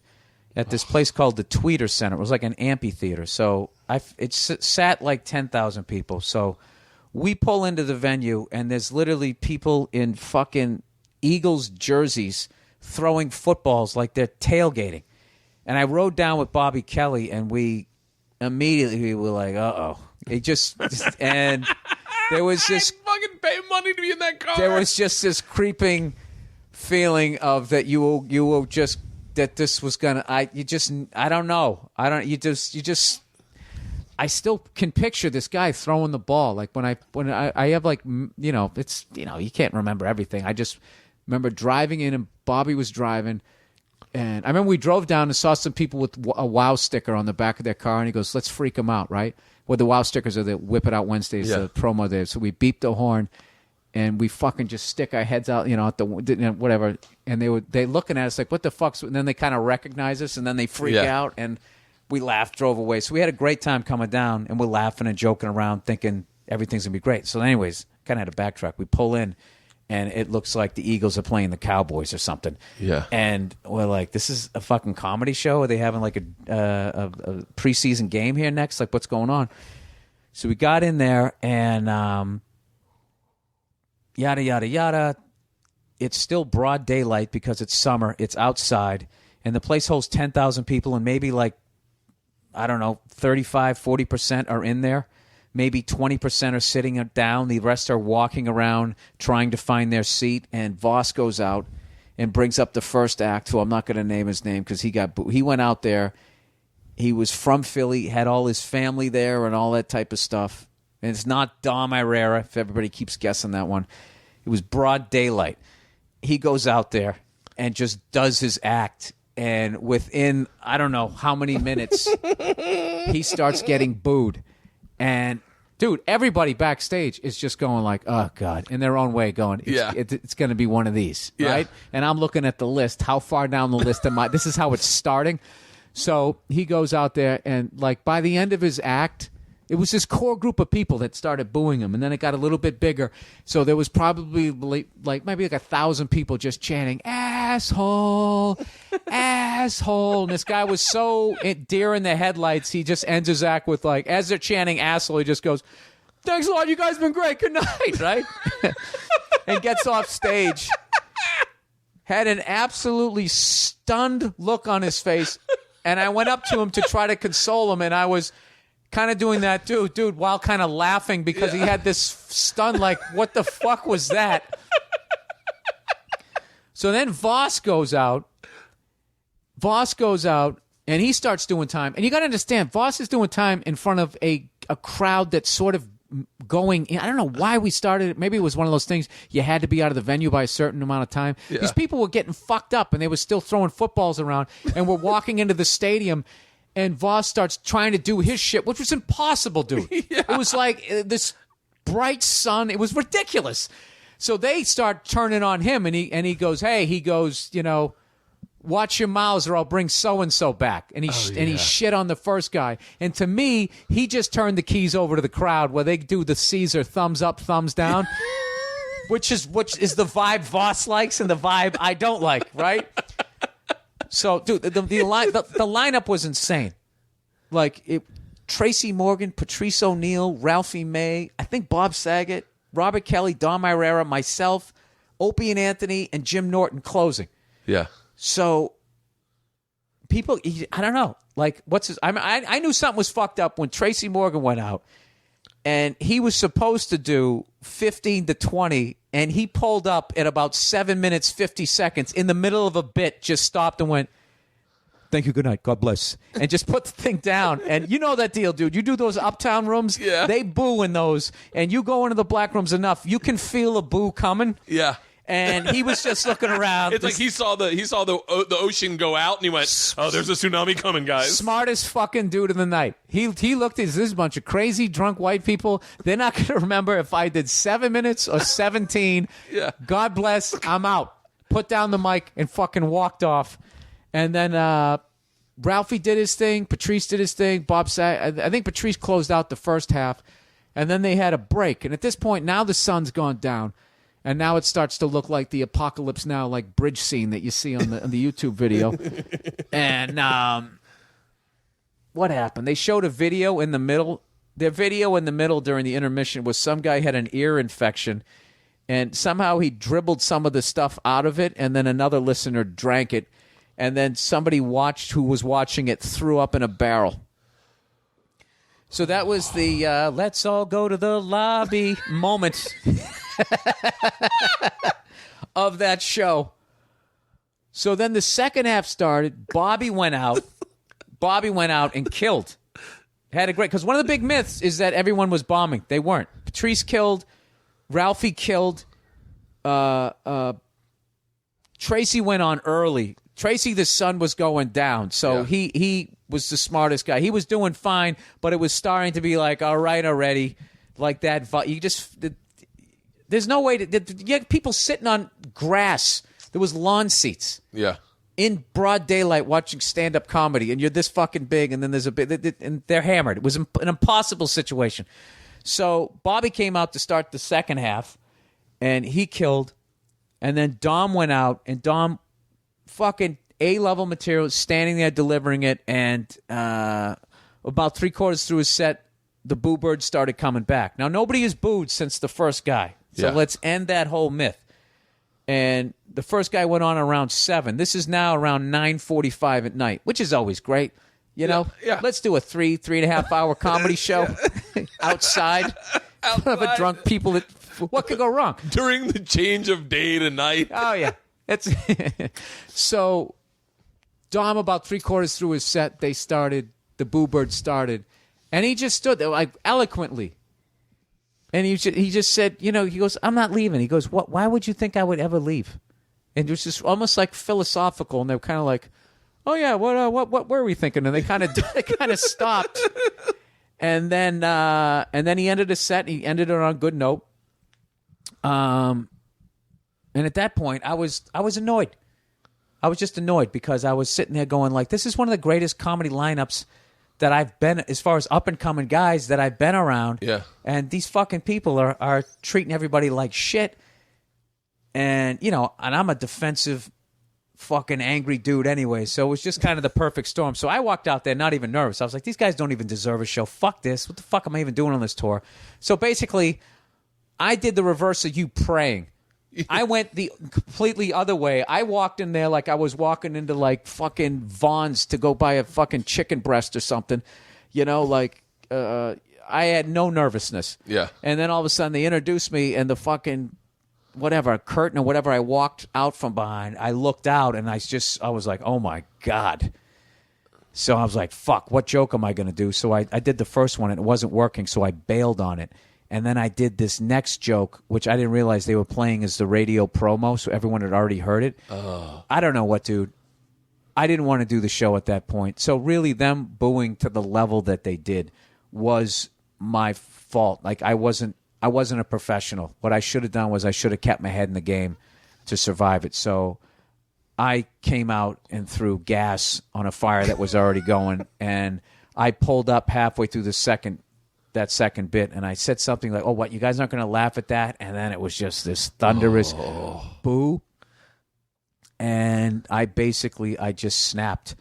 at this place called the Tweeter Center. It was like an amphitheater. So it sat like 10,000 people. So we pull into the venue, and there's literally people in fucking Eagles jerseys throwing footballs like they're tailgating. And I rode down with Bobby Kelly, and we immediately were like, uh-oh. It just and there was this... I fucking pay money to be in that car. There was just this creeping feeling of that you will just... that this was gonna, I don't know. I still can picture this guy throwing the ball. Like when I have like, it's, you can't remember everything. I just remember driving in, and Bobby was driving, and I remember we drove down and saw some people with a WOW sticker on the back of their car, and he goes, let's freak them out, right? Well, the WOW stickers are the Whip It Out Wednesdays, the promo there. So we beeped the horn, and we fucking just stick our heads out, at the whatever. And they looking at us like, what the fuck's... And then they kind of recognize us, and then they freak out, and we laughed, drove away. So we had a great time coming down, and we're laughing and joking around, thinking everything's going to be great. So anyways, kind of had to backtrack. We pull in, and it looks like the Eagles are playing the Cowboys or something. Yeah. And we're like, this is a fucking comedy show? Are they having like a preseason game here next? Like, what's going on? So we got in there, and... yada, yada, yada. It's still broad daylight because it's summer. It's outside. And the place holds 10,000 people, and maybe like, I don't know, 35, 40% are in there. Maybe 20% are sitting down. The rest are walking around trying to find their seat. And Voss goes out and brings up the first act, who I'm not going to name his name because he went out there. He was from Philly, had all his family there and all that type of stuff. And it's not Dom Irrera, if everybody keeps guessing that one. It was broad daylight. He goes out there and just does his act. And within, I don't know how many minutes, he starts getting booed. And, dude, everybody backstage is just going like, oh, God, in their own way going, it's going to be one of these, right? And I'm looking at the list. How far down the list am I? This is how it's starting. So he goes out there, and, like, by the end of his act... it was this core group of people that started booing him, and then it got a little bit bigger. So there was probably maybe 1,000 people just chanting "asshole, asshole." And this guy was so deer in the headlights, he just ends his act with as they're chanting "asshole," he just goes, "Thanks a lot, you guys have been great. Good night," right? And gets off stage. Had an absolutely stunned look on his face, and I went up to him to try to console him, and I was kind of doing that, dude, while kind of laughing because he had this stun, what the fuck was that? So then Voss goes out, and he starts doing time, and you got to understand, Voss is doing time in front of a crowd that's sort of going in. I don't know why we started it. Maybe it was one of those things you had to be out of the venue by a certain amount of time. Yeah. These people were getting fucked up and they were still throwing footballs around and we're walking into the stadium and Voss starts trying to do his shit, which was impossible, dude. Yeah. It was like this bright sun. It was ridiculous. So they start turning on him and he goes, watch your mouths or I'll bring so-and-so back. And he shit on the first guy. And to me, he just turned the keys over to the crowd where they do the Caesar thumbs up, thumbs down, which is the vibe Voss likes and the vibe I don't like, right? So, dude, the lineup was insane. Tracy Morgan, Patrice O'Neal, Ralphie May, I think Bob Saget, Robert Kelly, Dom Irrera, myself, Opie and Anthony, and Jim Norton closing. Yeah. So, people, I don't know. I knew something was fucked up when Tracy Morgan went out, and he was supposed to do 15 to 20, and he pulled up at about 7 minutes, 50 seconds in the middle of a bit, just stopped and went, "Thank you, good night, God bless," and just put the thing down. And you know that deal, dude. You do those uptown rooms, they boo in those, and you go into the black rooms enough, you can feel a boo coming. Yeah. And he was just looking around. It's like he saw the ocean go out, and he went, "Oh, there's a tsunami coming, guys." Smartest fucking dude of the night. He looked at this bunch of crazy drunk white people. They're not going to remember if I did 7 minutes or 17. Yeah. God bless. I'm out. Put down the mic and fucking walked off. And then Ralphie did his thing. Patrice did his thing. I think Patrice closed out the first half, and then they had a break. And at this point, now the sun's gone down. And now it starts to look like the Apocalypse Now, bridge scene that you see on the YouTube video. And what happened? They showed a video in the middle. Their video in the middle during the intermission was some guy had an ear infection, and somehow he dribbled some of the stuff out of it, and then another listener drank it, and then somebody who was watching it threw up in a barrel. So that was the let's all go to the lobby moment of that show. So then the second half started. Bobby went out and killed. Had a great, because one of the big myths is that everyone was bombing. They weren't. Patrice killed. Ralphie killed. Tracy went on early. Tracy, the sun was going down, so he was the smartest guy. He was doing fine, but it was starting to be all right already, like that. You just, there's no way to. You had people sitting on grass. There was lawn seats. Yeah. In broad daylight watching stand-up comedy, and you're this fucking big, and then there's a bit, and they're hammered. It was an impossible situation. So Bobby came out to start the second half, and he killed, and then Dom went out, and Dom fucking A-level material, standing there delivering it, and about 3/4 through his set, the boo bird started coming back. Now, nobody has booed since the first guy, so let's end that whole myth. And the first guy went on around 7. This is now around 9:45 at night, which is always great. You know, let's do a 3.5 hour comedy show outside of a drunk people. What could go wrong? During the change of day to night. Oh, yeah. So Dom, about 3/4 through his set, the boo bird started, and he just stood there eloquently. And he just said, he goes, "I'm not leaving." He goes, "What? Why would you think I would ever leave?" And it was just almost philosophical, and they were kind of like, "Oh yeah, what were we thinking?" And they kind of stopped. And then he ended his set. And he ended it on a good note. And at that point, I was annoyed. I was just annoyed because I was sitting there going this is one of the greatest comedy lineups that I've been, as far as up and coming guys that I've been around. Yeah. And these fucking people are treating everybody like shit. And, you know, and I'm a defensive fucking angry dude anyway. So it was just kind of the perfect storm. So I walked out there not even nervous. I was like, these guys don't even deserve a show. Fuck this. What the fuck am I even doing on this tour? So basically, I did the reverse of you praying. I went the completely other way. I walked in there like I was walking into like fucking Vaughn's to go buy a fucking chicken breast or something. You know, like I had no nervousness. Yeah. And then all of a sudden they introduced me and the fucking whatever, curtain or whatever I walked out from behind, I looked out and I was like, oh my God. So I was like, fuck, what joke am I going to do? So I did the first one and it wasn't working, so I bailed on it. And then I did this next joke, which I didn't realize they were playing as the radio promo, so everyone had already heard it. Oh. I don't know what, dude. I didn't want to do the show at that point. So really them booing to the level that they did was my fault. Like I wasn't a professional. What I should have done was I should have kept my head in the game to survive it. So I came out and threw gas on a fire that was already going, and I pulled up halfway through that second bit, and I said something like, oh, what, you guys aren't going to laugh at that? And then it was just this thunderous boo. And I just snapped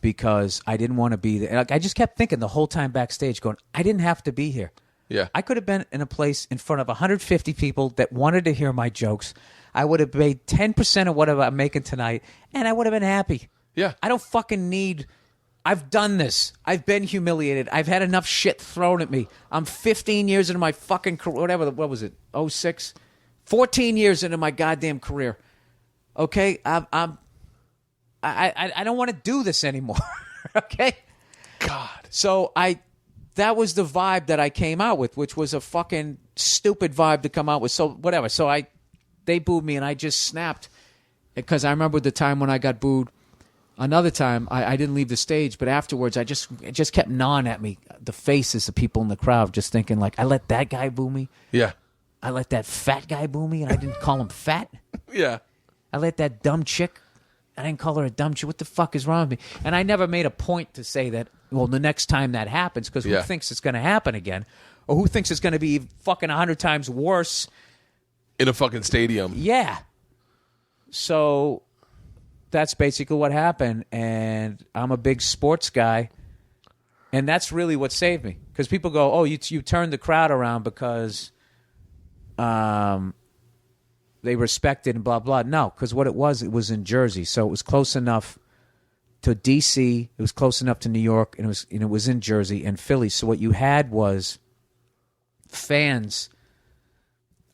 because I didn't want to be there. Like, I just kept thinking the whole time backstage going, I didn't have to be here. Yeah. I could have been in a place in front of 150 people that wanted to hear my jokes. I would have made 10% of what I'm making tonight, and I would have been happy. Yeah. I don't fucking need... I've done this. I've been humiliated. I've had enough shit thrown at me. I'm 15 years into my fucking career. Whatever. What was it? 06? 14 years into my goddamn career. Okay? I don't want to do this anymore. Okay? God. So that was the vibe that I came out with, which was a fucking stupid vibe to come out with. So whatever. So they booed me and I just snapped because I remember the time when I got booed. Another time, I didn't leave the stage, but afterwards, it just kept gnawing at me, the faces of people in the crowd, just thinking, like, I let that guy boo me. Yeah. I let that fat guy boo me, and I didn't call him fat. Yeah. I let that dumb chick, I didn't call her a dumb chick. What the fuck is wrong with me? And I never made a point to say that, well, the next time that happens, because who thinks it's going to happen again? Or who thinks it's going to be fucking 100 times worse? In a fucking stadium. Yeah. So... that's basically what happened, and I'm a big sports guy, and that's really what saved me. Because people go, oh, you turned the crowd around because they respected and blah, blah. No, because what it was in Jersey, so it was close enough to D.C., it was close enough to New York, and it was in Jersey and Philly. So what you had was fans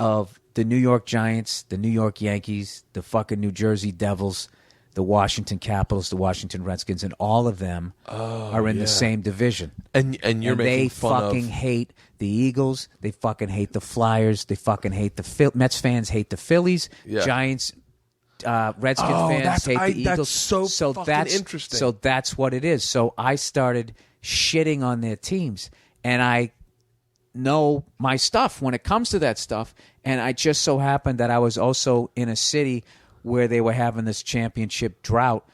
of the New York Giants, the New York Yankees, the fucking New Jersey Devils, the Washington Capitals, the Washington Redskins, and all of them are in the same division. And you're making fun of... they fucking hate the Eagles. They fucking hate the Flyers. They fucking hate the Mets fans hate the Phillies. Yeah. Giants, Redskins fans hate the Eagles. That's so fucking interesting. So that's what it is. So I started shitting on their teams, and I know my stuff when it comes to that stuff. And I just so happened that I was also in a city where they were having this championship drought,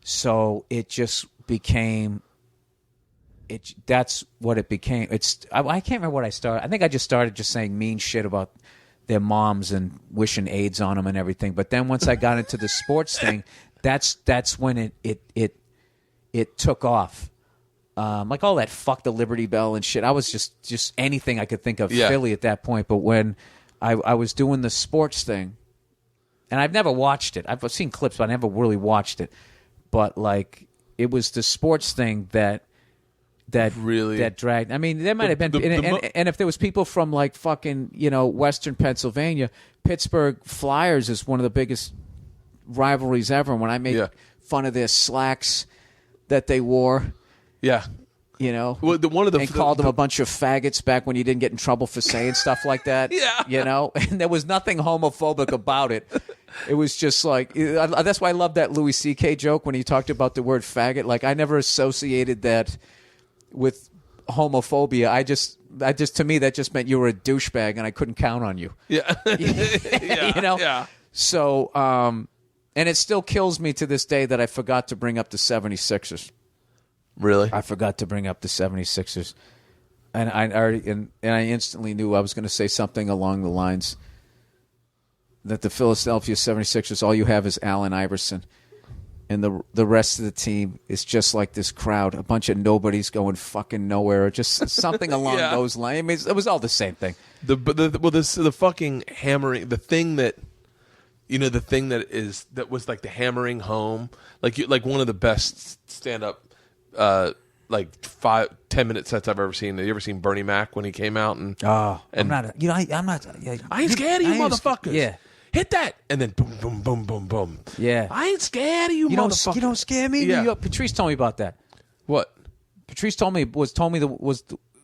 so it just became. That's what it became. I can't remember what I started. I think I just started just saying mean shit about their moms and wishing AIDS on them and everything. But then once I got into the sports thing, that's when it took off. Like all that fuck the Liberty Bell and shit. I was just anything I could think of Philly at that point. But when I was doing the sports thing. And I've never watched it. I've seen clips, but I never really watched it. But like, it was the sports thing that dragged. I mean, there might have been, and if there was people from like fucking Western Pennsylvania, Pittsburgh Flyers is one of the biggest rivalries ever. When I made fun of their slacks that they wore, well, called them a bunch of faggots back when you didn't get in trouble for saying stuff like that. And there was nothing homophobic about it. It was just like, that's why I love that Louis C.K. joke when he talked about the word faggot. Like, I never associated that with homophobia. I just to me that just meant you were a douchebag and I couldn't count on you. So and it still kills me to this day that I forgot to bring up the 76ers. Really? I forgot to bring up the 76ers. And I already and I instantly knew I was going to say something along the lines that the Philadelphia 76ers, all you have is Allen Iverson. And the rest of the team is just like this crowd, a bunch of nobodies going fucking nowhere, or just something along those lines. I mean, it was all the same thing. The fucking hammering, the thing that, the thing that was like the hammering home, like one of the best stand up, like 5-10 minute sets I've ever seen. Have you ever seen Bernie Mac when he came out? And I'm not. I ain't scared of you, motherfuckers. Yeah. Hit that, and then boom, boom, boom, boom, boom. Yeah. I ain't scared of you, motherfucker. You don't scare me. Yeah. Patrice told me about that. What? Patrice told me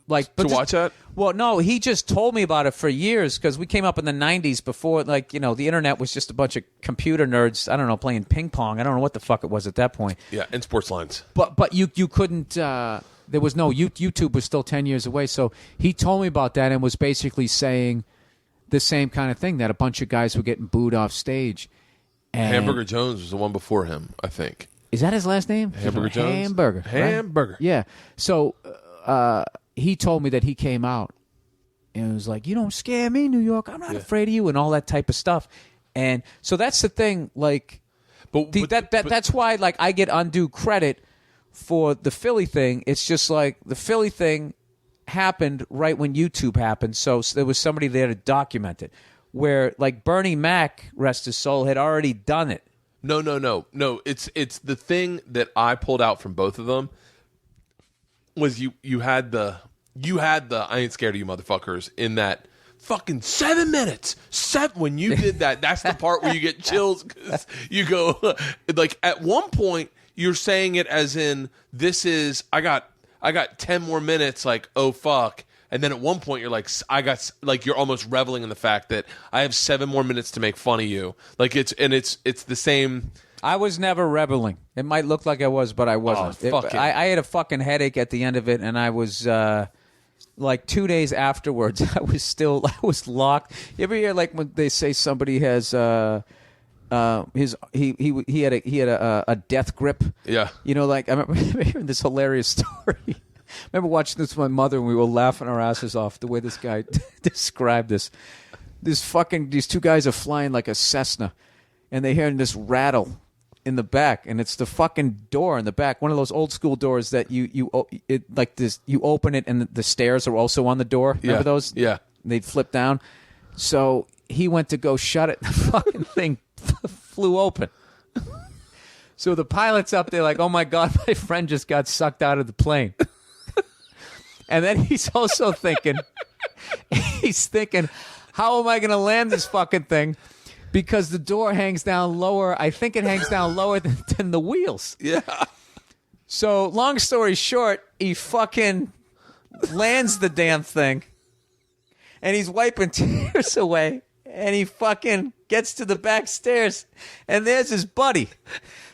like to watch that. Well, no, he just told me about it for years because we came up in the '90s before, the internet was just a bunch of computer nerds. I don't know, playing ping pong. I don't know what the fuck it was at that point. Yeah, and sports lines. But you couldn't. There was no YouTube was still 10 years away. So he told me about that and was basically saying the same kind of thing, that a bunch of guys were getting booed off stage. And Hamburger Jones was the one before him, I think. Is that his last name? Hamburger Jones? Hamburger. Right? Hamburger. Yeah. So he told me that he came out and was like, you don't scare me, New York. I'm not afraid of you, and all that type of stuff. And so that's the thing. Like, that's why I get undue credit for the Philly thing. It's just like the Philly thing happened right when YouTube happened, so there was somebody there to document it. Where like Bernie Mac, rest his soul, had already done it. No. It's the thing that I pulled out from both of them was you had the I ain't scared of you motherfuckers in that fucking 7 minutes. When you did that, that's the part where you get chills because you go like at one point you're saying it as in this is I got 10 more minutes, like, oh, fuck. And then at one point, you're like, you're almost reveling in the fact that I have 7 more minutes to make fun of you. Like, it's the same. I was never reveling. It might look like I was, but I wasn't. I had a fucking headache at the end of it, and I was, like, 2 days afterwards, I was locked. You ever hear, like, when they say somebody has, he had a death grip. Yeah. Like I remember hearing this hilarious story. I remember watching this with my mother and we were laughing our asses off the way this guy described this. These two guys are flying like a Cessna and they're hearing this rattle in the back, and it's the fucking door in the back, one of those old school doors that you open it and the stairs are also on the door. Remember those? Yeah. They'd flip down. So he went to go shut it. The fucking thing flew open. So the pilot's up there like, oh my God, my friend just got sucked out of the plane. And then he's also thinking, how am I going to land this fucking thing? Because the door hangs down lower. I think it hangs down lower than the wheels. Yeah. So long story short, he fucking lands the damn thing. And he's wiping tears away. And he fucking gets to the back stairs. And there's his buddy.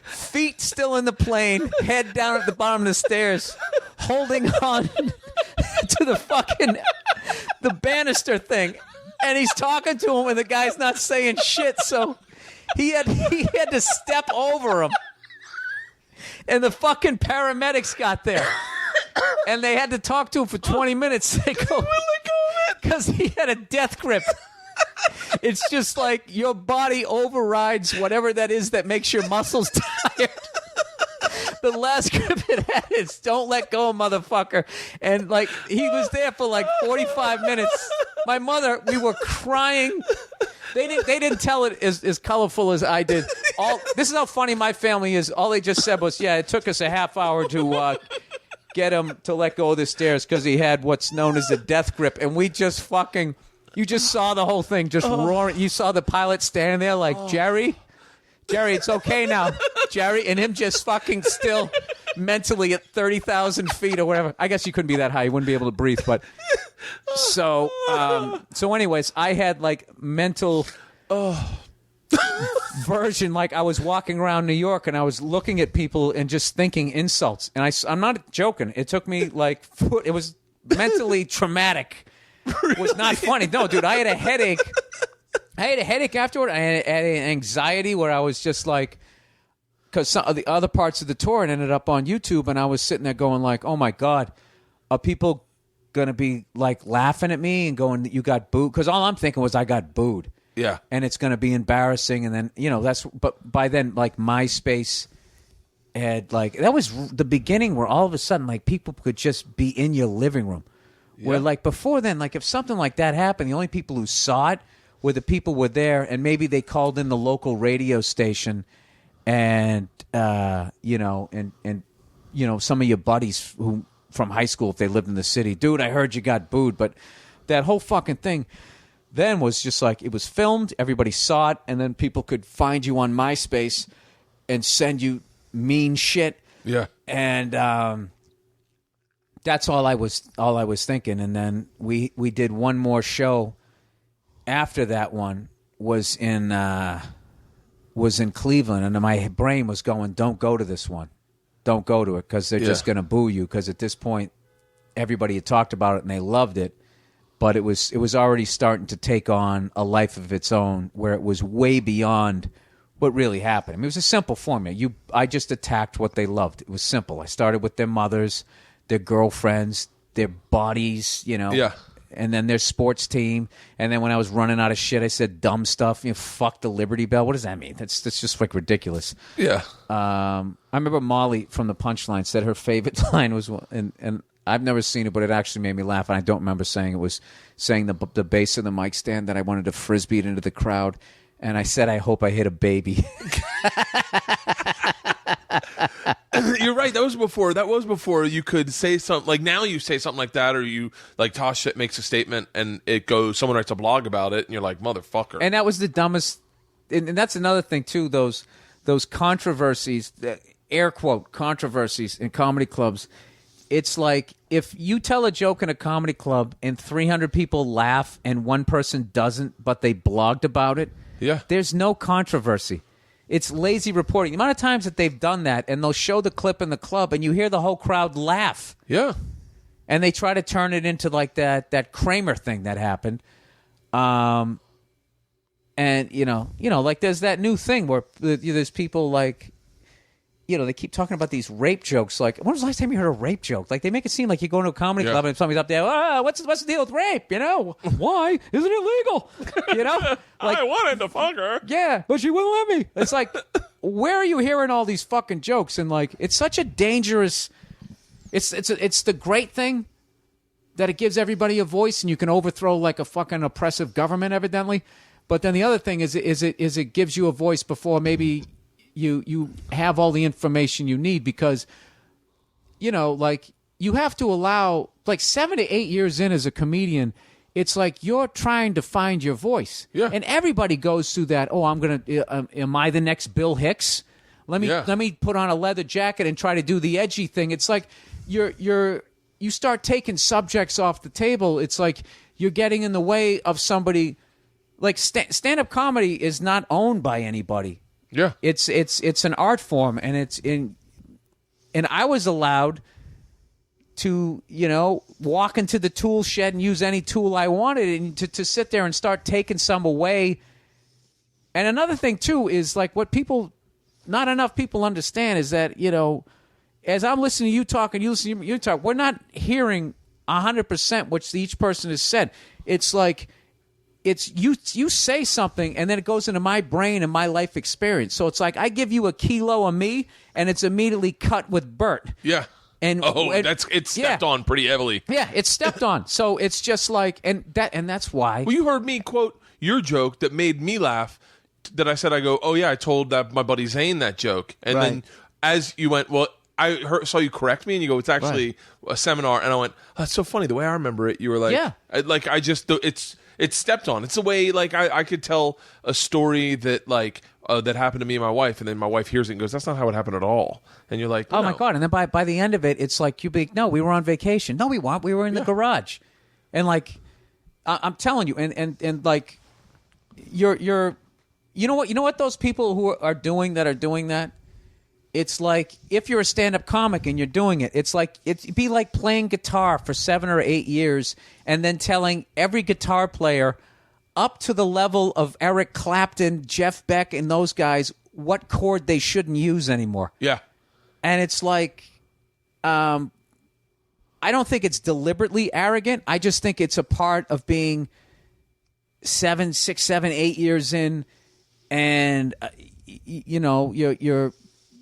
Feet still in the plane. Head down at the bottom of the stairs. Holding on to the banister thing. And he's talking to him and the guy's not saying shit. So he had to step over him. And the fucking paramedics got there. And they had to talk to him for 20 minutes. They go, because he had a death grip. It's just like your body overrides whatever that is that makes your muscles tired. The last grip it had is don't let go, motherfucker. And like he was there for like 45 minutes. My mother, we were crying. They didn't tell it as colorful as I did. This is how funny my family is. All they just said was, yeah, it took us a half hour to get him to let go of the stairs because he had what's known as a death grip. And we just fucking, you just saw the whole thing just roaring. You saw the pilot standing there like, Jerry, it's okay now, Jerry. And him just fucking still mentally at 30,000 feet or whatever. I guess you couldn't be that high. You wouldn't be able to breathe. But so anyways, I had like mental version. Like I was walking around New York and I was looking at people and just thinking insults. And I'm not joking. It took me like, it was mentally traumatic. It was not funny. No, dude, I had a headache. I had a headache afterward. I had an anxiety where I was just like, because some of the other parts of the tour it ended up on YouTube, and I was sitting there going like, "Oh my God, are people gonna be like laughing at me and going, you got booed?" Because all I'm thinking was I got booed. Yeah. And it's gonna be embarrassing, and then but by then like MySpace had like that was the beginning where all of a sudden like people could just be in your living room. Where like before then, like if something like that happened, the only people who saw it were the people who were there, and maybe they called in the local radio station, and some of your buddies who from high school if they lived in the city, dude, I heard you got booed. But that whole fucking thing then was just like it was filmed, everybody saw it, and then people could find you on MySpace and send you mean shit. Yeah, and that's all I was thinking. And then we did one more show after that one was in Cleveland, and my brain was going, don't go to this one. Don't go to it because they're just going to boo you, because at this point everybody had talked about it and they loved it, but it was already starting to take on a life of its own where it was way beyond what really happened. I mean, it was a simple formula. I just attacked what they loved. It was simple. I started with their mothers, their girlfriends, their bodies, Yeah. and then their sports team. And then when I was running out of shit, I said dumb stuff. Fuck the Liberty Bell. What does that mean? That's just like ridiculous. Yeah. I remember Molly from the Punchline said her favorite line was, and I've never seen it, but it actually made me laugh. And I don't remember saying it was saying the base of the mic stand that I wanted to frisbee it into the crowd. And I said, I hope I hit a baby. You're right. That was before you could say something like now. You say something like that, or you like Tosh makes a statement, and it goes. Someone writes a blog about it, and you're like, motherfucker. And that was the dumbest. And that's another thing too. Those controversies, air quote controversies in comedy clubs. It's like if you tell a joke in a comedy club and 300 people laugh and one person doesn't, but they blogged about it. Yeah. There's no controversy. It's lazy reporting. The amount of times that they've done that, and they'll show the clip in the club, and you hear the whole crowd laugh. Yeah. And they try to turn it into like that Kramer thing that happened. And like there's that new thing where there's people like, they keep talking about these rape jokes. Like, when was the last time you heard a rape joke? Like, they make it seem like you go into a comedy club and somebody's up there, what's the deal with rape? Why isn't it legal? Like, I wanted to fuck her. Yeah, but she wouldn't let me. It's like, where are you hearing all these fucking jokes? And like, it's such a dangerous. It's the great thing that it gives everybody a voice, and you can overthrow like a fucking oppressive government, evidently. But then the other thing is it gives you a voice before maybe you have all the information you need, because like you have to allow like 7 to 8 years in as a comedian, it's like you're trying to find your voice. Yeah. And everybody goes through that. Oh, I'm gonna am I the next Bill Hicks? Let me put on a leather jacket and try to do the edgy thing. It's like you start taking subjects off the table. It's like you're getting in the way of somebody. Like stand-up comedy is not owned by anybody. Yeah. It's an art form, and and I was allowed to, walk into the tool shed and use any tool I wanted, and to sit there and start taking some away. And another thing too is like what not enough people understand is that, as I'm listening to you talk and you listen to you talk, we're not hearing 100% what each person has said. It's like, it's you say something and then it goes into my brain and my life experience. So it's like I give you a kilo of me and it's immediately cut with Bert. Yeah. And it's stepped on pretty heavily. Yeah, it's stepped on. So it's just like and that's why. Well, you heard me quote your joke that made me laugh. That I said, I go, oh yeah, I told that my buddy Zane that joke, and then as you went, well, I saw you correct me, and you go, it's actually a seminar, and I went, oh, that's so funny. The way I remember it, you were like, yeah, it's stepped on. It's the way like I could tell a story that like that happened to me and my wife, and then my wife hears it and goes, that's not how it happened at all. And you're like, oh my God. And then by the end of it, it's like no, we were on vacation. No, we were in the garage. And like I'm telling you, and like you're you know what those people who are doing that, it's like if you're a stand-up comic and you're doing it, it'd be like playing guitar for 7 or 8 years and then telling every guitar player up to the level of Eric Clapton, Jeff Beck, and those guys what chord they shouldn't use anymore. Yeah. And it's like, I don't think it's deliberately arrogant. I just think it's a part of being 7, 6, 7, 8 years in, and you know, you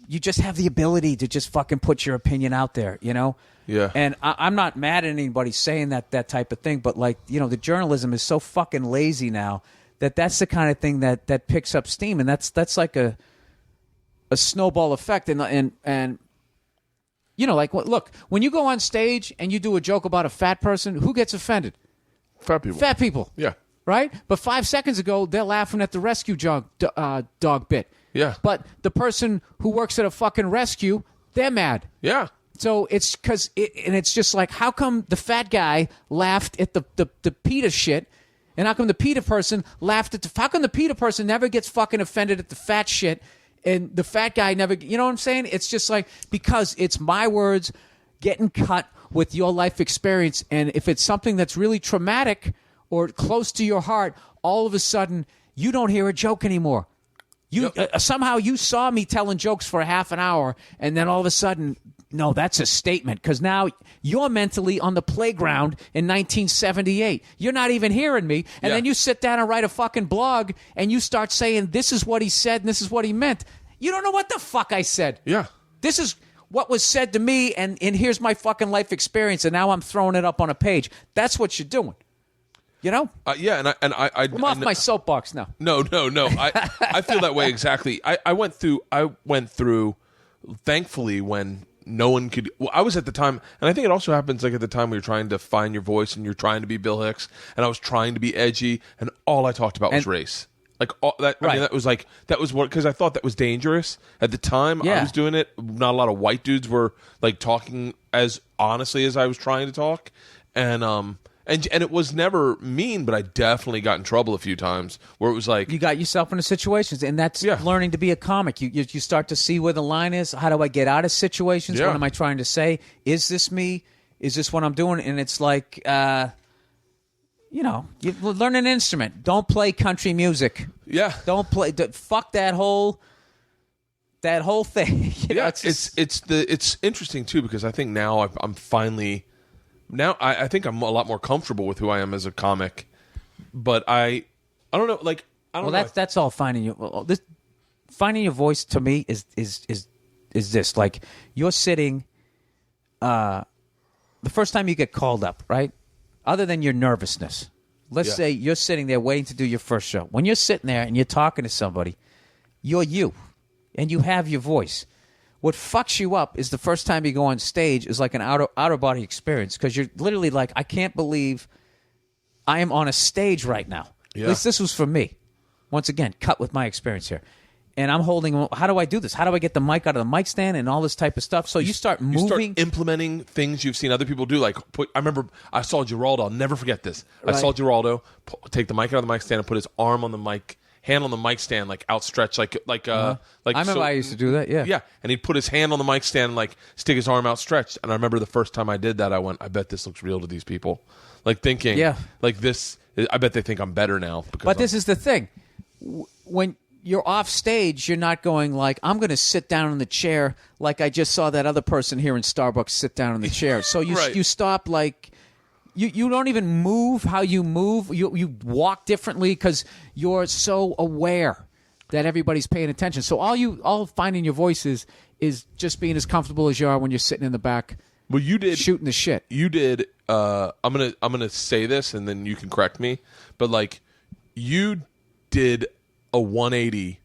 just have the ability to just fucking put your opinion out there, you know? Yeah. And I'm not mad at anybody saying that type of thing, but like, you know, the journalism is so fucking lazy now that's the kind of thing that picks up steam, and that's like a snowball effect, and you know, like, look, when you go on stage and you do a joke about a fat person, who gets offended? Fat people. Fat people. Yeah. Right? But 5 seconds ago, they're laughing at the rescue dog bit. Yeah. But the person who works at a fucking rescue, they're mad. Yeah. So it's because and it's just like, how come the fat guy laughed at the PETA shit, and how come the PETA person laughed at how come the PETA person never gets fucking offended at the fat shit, and the fat guy never, you know what I'm saying? It's just like, because it's my words getting cut with your life experience, and if it's something that's really traumatic or close to your heart, all of a sudden you don't hear a joke anymore. Somehow you saw me telling jokes for a half an hour, and then all of a sudden, no, that's a statement, because now you're mentally on the playground in 1978. You're not even hearing me, and then you sit down and write a fucking blog, and you start saying, this is what he said, and this is what he meant. You don't know what the fuck I said. Yeah. This is what was said to me, and here's my fucking life experience, and now I'm throwing it up on a page. That's what you're doing. You know? Yeah, and I'm off my soapbox now. No. I feel that way exactly. I went through, thankfully, when no one could. Well, I was at the time, and I think it also happens like at the time when you're trying to find your voice and you're trying to be Bill Hicks, and I was trying to be edgy, and all I talked about was race. Like all that. Right. I mean, that was what, because I thought that was dangerous at the time. Yeah. I was doing it. Not a lot of white dudes were like talking as honestly as I was trying to talk, and it was never mean, but I definitely got in trouble a few times where it was like, you got yourself into situations, and that's learning to be a comic. You start to see where the line is. How do I get out of situations? Yeah. What am I trying to say? Is this me? Is this what I'm doing? And it's like, you know, you learn an instrument. Don't play country music. yeah, Don't play. Fuck that whole thing. You know, it's interesting too, because I think now I'm finally. Now I think I'm a lot more comfortable with who I am as a comic, but I don't know, like I don't know. Well, that's all finding finding your voice to me is this, like, you're sitting, the first time you get called up, right? Other than your nervousness, let's say you're sitting there waiting to do your first show. When you're sitting there and you're talking to somebody, you're you, and you have your voice. What fucks you up is the first time you go on stage is like an outer body experience, because you're literally like, I can't believe I am on a stage right now. Yeah. At least this was for me. Once again, cut with my experience here. And I'm holding, how do I do this? How do I get the mic out of the mic stand and all this type of stuff? So you start moving. You start implementing things you've seen other people do. Like, I remember I saw Geraldo. I'll never forget this. Right. I saw Geraldo take the mic out of the mic stand and put his arm on the mic, hand on the mic stand, like outstretched, like I remember I used to do that. Yeah. And he'd put his hand on the mic stand, and like stick his arm outstretched. And I remember the first time I did that, I went, I bet this looks real to these people. Like thinking, like this. I bet they think I'm better now. But this is the thing. When you're off stage, you're not going like, I'm going to sit down in the chair like I just saw that other person here in Starbucks sit down in the chair. So you Right. you stop, like, you don't even move how you move. You walk differently because you're so aware that everybody's paying attention. So all finding your voice is just being as comfortable as you are when you're sitting in the back. Well, you did shooting the shit. You did. I'm gonna say this, and then you can correct me. But like, you did a 180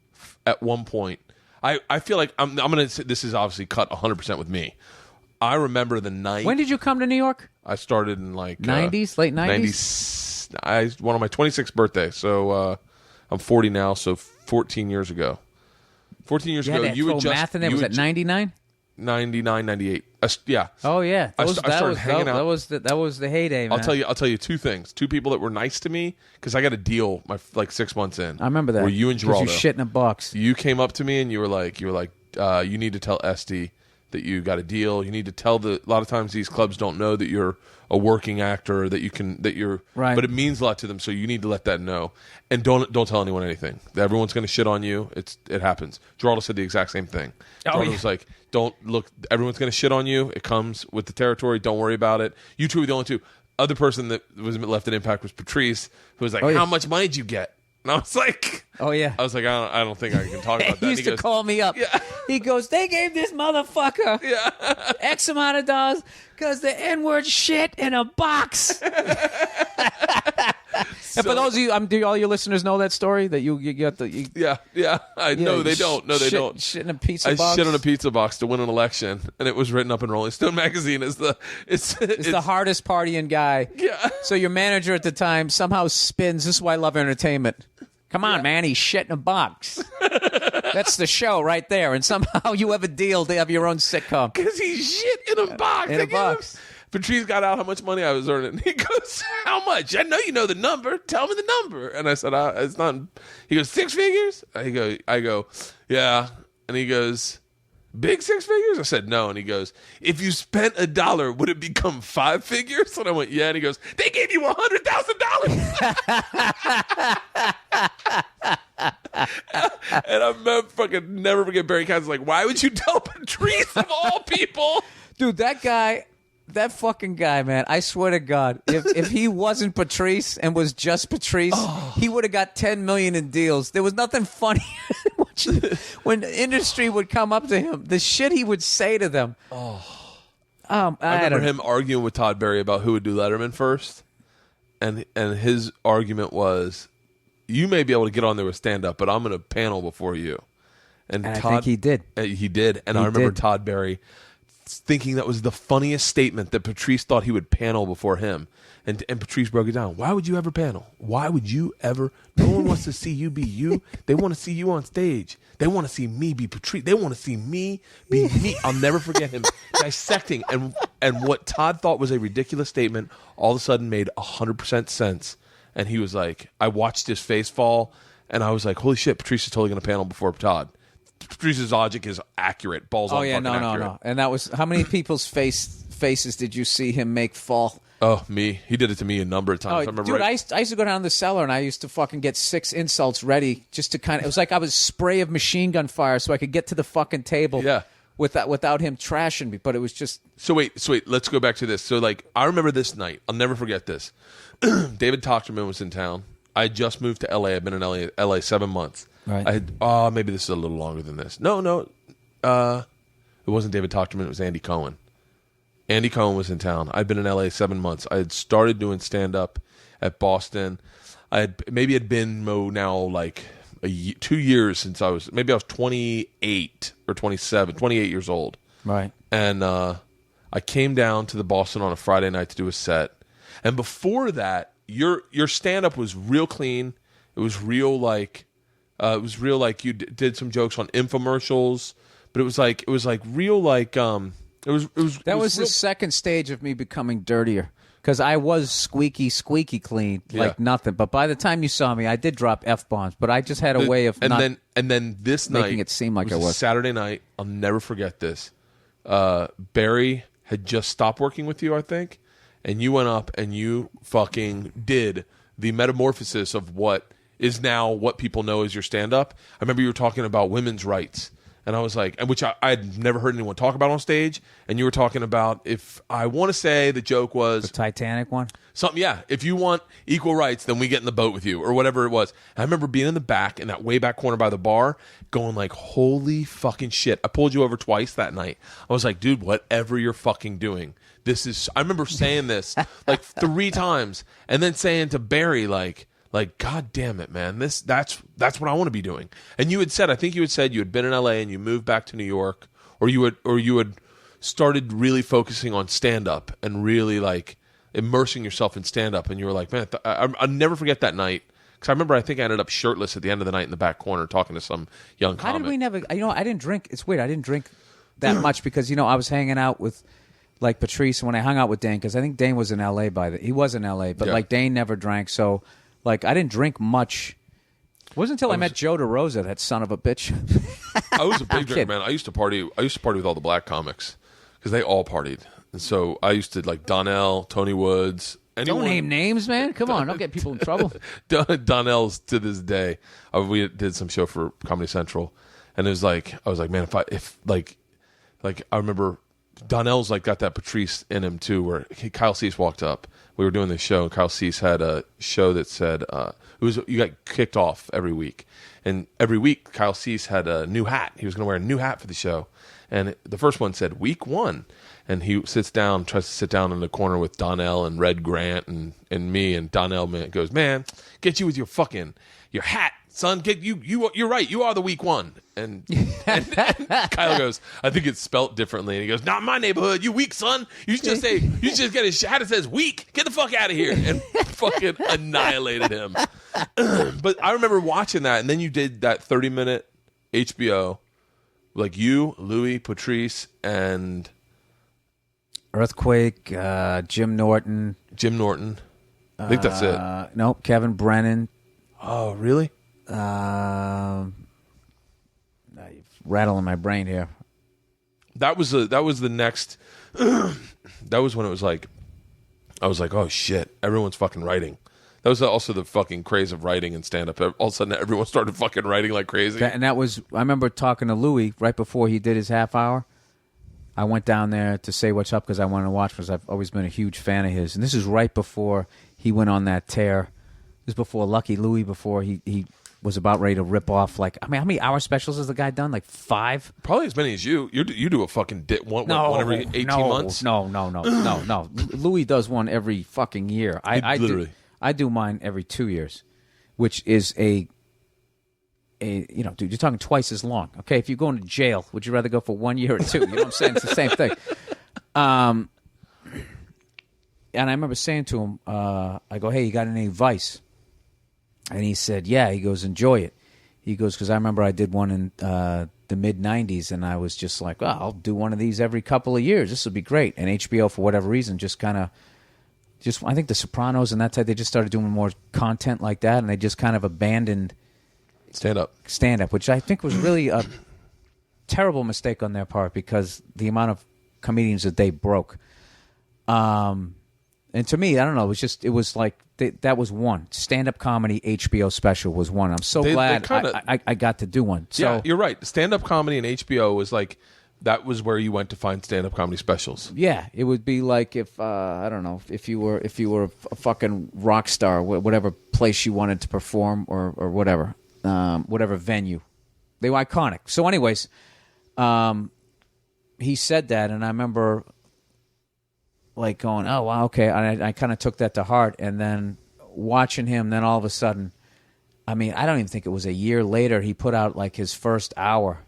at one point. I feel like I'm gonna say, this is obviously cut 100% with me. I remember the night. When did you come to New York? I started in like 90s, late 90s. 90s. One on my 26th birthday. So I'm 40 now. So 14 years ago. 14 years ago, you had math in there. Was that 99? 99, 98. Yeah. Oh yeah. I started hanging out. That was the heyday, man. I'll tell you two things. Two people that were nice to me, because I got a deal my like 6 months in. I remember that. Were you and Geraldo? You shit in a box. You came up to me and you were like, you need to tell Esty that you got a deal. You need to tell a lot of times these clubs don't know that you're a working actor, that you're right. But it means a lot to them, so you need to let that know. And don't tell anyone anything. Everyone's going to shit on you. It happens. Geraldo said the exact same thing. Geraldo was like, don't look. Everyone's going to shit on you. It comes with the territory. Don't worry about it. You two are the only two. Other person that was left in Impact was Patrice, who was like, how much money did you get? And I was like, I don't think I can talk about that. He used to call me up. Yeah. He goes, they gave this motherfucker X amount of dollars because the N-word shit in a box. And for those of you, do all your listeners know that story that you got the? No, they don't. No, they don't. Shit in a pizza box. I shit in a pizza box to win an election, and it was written up in Rolling Stone magazine as it's the hardest partying guy. Yeah. So your manager at the time somehow spins. This is why I love entertainment. Come on, man, he's shit in a box. That's the show right there. And somehow you have a deal to have your own sitcom. Because he shit in a box. In a box. Patrice got out how much money I was earning. He goes, how much? I know you know the number. Tell me the number. And I said, it's not. He goes, 6 figures? I go, yeah. And he goes, big 6 figures? I said, no. And he goes, if you spent $1, would it become 5 figures? And I went, yeah. And he goes, they gave you $100,000. And I fucking never forget Bertcast like, why would you tell Patrice of all people? Dude, that fucking guy, man, I swear to God, if he wasn't Patrice and was just Patrice, he would have got 10 million in deals. There was nothing funny when the industry would come up to him, the shit he would say to them. I remember him arguing with Todd Berry about who would do Letterman first, and his argument was, you may be able to get on there with stand-up, but I'm going to panel before you. And Todd, I think he did. He did, and I remember Todd Berry thinking that was the funniest statement, that Patrice thought he would panel before him. And Patrice broke it down. Why would you ever panel? Why would you ever? No one wants to see you be you. They want to see you on stage. They want to see me be Patrice. They want to see me be me. I'll never forget him dissecting. And what Todd thought was a ridiculous statement all of a sudden made 100% sense. And he was like, I watched his face fall, and I was like, holy shit, Patrice is totally going to panel before Todd. Patrice's logic is accurate. Balls on fucking accurate. No. And that was, how many people's faces did you see him make fall? Oh, me. He did it to me a number of times. I used to go down the cellar, and I used to fucking get 6 insults ready just to kind of, it was like I was spray of machine gun fire so I could get to the fucking table without him trashing me. But it was just... So wait, let's go back to this. So like, I remember this night. I'll never forget this. David Tochterman was in town. I had just moved to L.A. I've been in L.A. 7 months. Right. I had, maybe this is a little longer than this. No, it wasn't David Tochterman. It was Andy Cohen. Andy Cohen was in town. I'd been in L.A. 7 months. I had started doing stand-up at Boston. Had been now like 2 years since I was 28 or 27, 28 years old. Right. And I came down to the Boston on a Friday night to do a set. And before that, your stand-up was real clean. It was real like you did some jokes on infomercials, but it was real like it was the second stage of me becoming dirtier, because I was squeaky clean, like nothing. But by the time you saw me, I did drop F-bombs, but I just had a way of then this night making it seem like I was. Saturday night. I'll never forget this. Barry had just stopped working with you, I think, and you went up and you fucking did the metamorphosis of what is now what people know as your stand-up. I remember you were talking about women's rights. And I was like, which I'd never heard anyone talk about on stage. And you were talking about, if I want to say the joke was... The Titanic one? Something, yeah. If you want equal rights, then we get in the boat with you, or whatever it was. And I remember being in the back, in that way back corner by the bar, going like, holy fucking shit. I pulled you over twice that night. I was like, dude, whatever you're fucking doing. This is... I remember saying this like 3 times. And then saying to Barry, like, God damn it, man! That's what I want to be doing. And you had said, I think you had been in LA and you moved back to New York, or you had started really focusing on stand up and really like immersing yourself in stand up. And you were like, man, I'll never forget that night, because I remember I think I ended up shirtless at the end of the night in the back corner talking to some young comic. How did we never? I didn't drink. It's weird. I didn't drink that much because I was hanging out with like Patrice when I hung out with Dane, because I think Dane was in LA he was in LA, but like Dane never drank, so. Like, I didn't drink much Wasn't until I met Joe DeRosa, that son of a bitch. I was a big drinker, man. I used to party with all the black comics because they all partied. And so I used to like Donnell, Tony Woods. Don't name names, man. Come on, don't get people in trouble. Donnell's to this day. We did some show for Comedy Central, and it was like I was like, man, if I remember Donnell's like got that Patrice in him too. Where Kyle Cease walked up, we were doing this show, and Kyle Cease had a show that said you got kicked off every week, and every week Kyle Cease had a new hat. He was going to wear a new hat for the show, and the first one said week 1. And he tries to sit down in the corner with Donnell and Red Grant and me. And Donnell goes, man, get you with your hat, son. You're right. You are the week 1. And Kyle goes, I think it's spelt differently. And he goes, not in my neighborhood. You weak, son. You should just get his hat that says weak. Get the fuck out of here. And fucking annihilated him. But I remember watching that. And then you did that 30-minute HBO, like you, Louis, Patrice, and Earthquake, Jim Norton. I think that's it. Nope, Kevin Brennan. Oh, really? Rattling my brain here. That was the next. That was when it was like, I was like, oh shit, everyone's fucking writing. That was also the fucking craze of writing and stand up. All of a sudden, everyone started fucking writing like crazy. And that was, I remember talking to Louis right before he did his half hour. I went down there to say what's up because I wanted to watch because I've always been a huge fan of his. And this is right before he went on that tear. This is before Lucky Louie, before he was about ready to rip off. Like, I mean, how many hour specials has the guy done? Like 5? Probably as many as you. You do a fucking one every 18 months? No. Louis does one every fucking year. Literally. I do mine every 2 years, which is dude, you're talking twice as long. Okay, if you're going to jail, would you rather go for 1 year or 2? You know what I'm saying? It's the same thing. And I remember saying to him, I go, hey, you got any advice? And he said, yeah. He goes, enjoy it. He goes, because I remember I did one in the mid-'90s, and I was just like, well, I'll do one of these every couple of years. This will be great. And HBO, for whatever reason, I think The Sopranos and that type, they just started doing more content like that, and they just kind of abandoned stand-up, which I think was really a terrible mistake on their part because the amount of comedians that they broke. And to me, I don't know, it was like that was one. Stand-up comedy HBO special was one. I'm so glad I got to do one. So, yeah, you're right. Stand-up comedy and HBO was like, that was where you went to find stand-up comedy specials. Yeah, it would be like if I don't know, if you were a fucking rock star, whatever place you wanted to perform or whatever. Whatever venue. They were iconic. So anyways, he said that, and I remember like going, oh, wow, okay. I kind of took that to heart, and then watching him, then all of a sudden, I mean, I don't even think it was a year later, he put out like his first hour,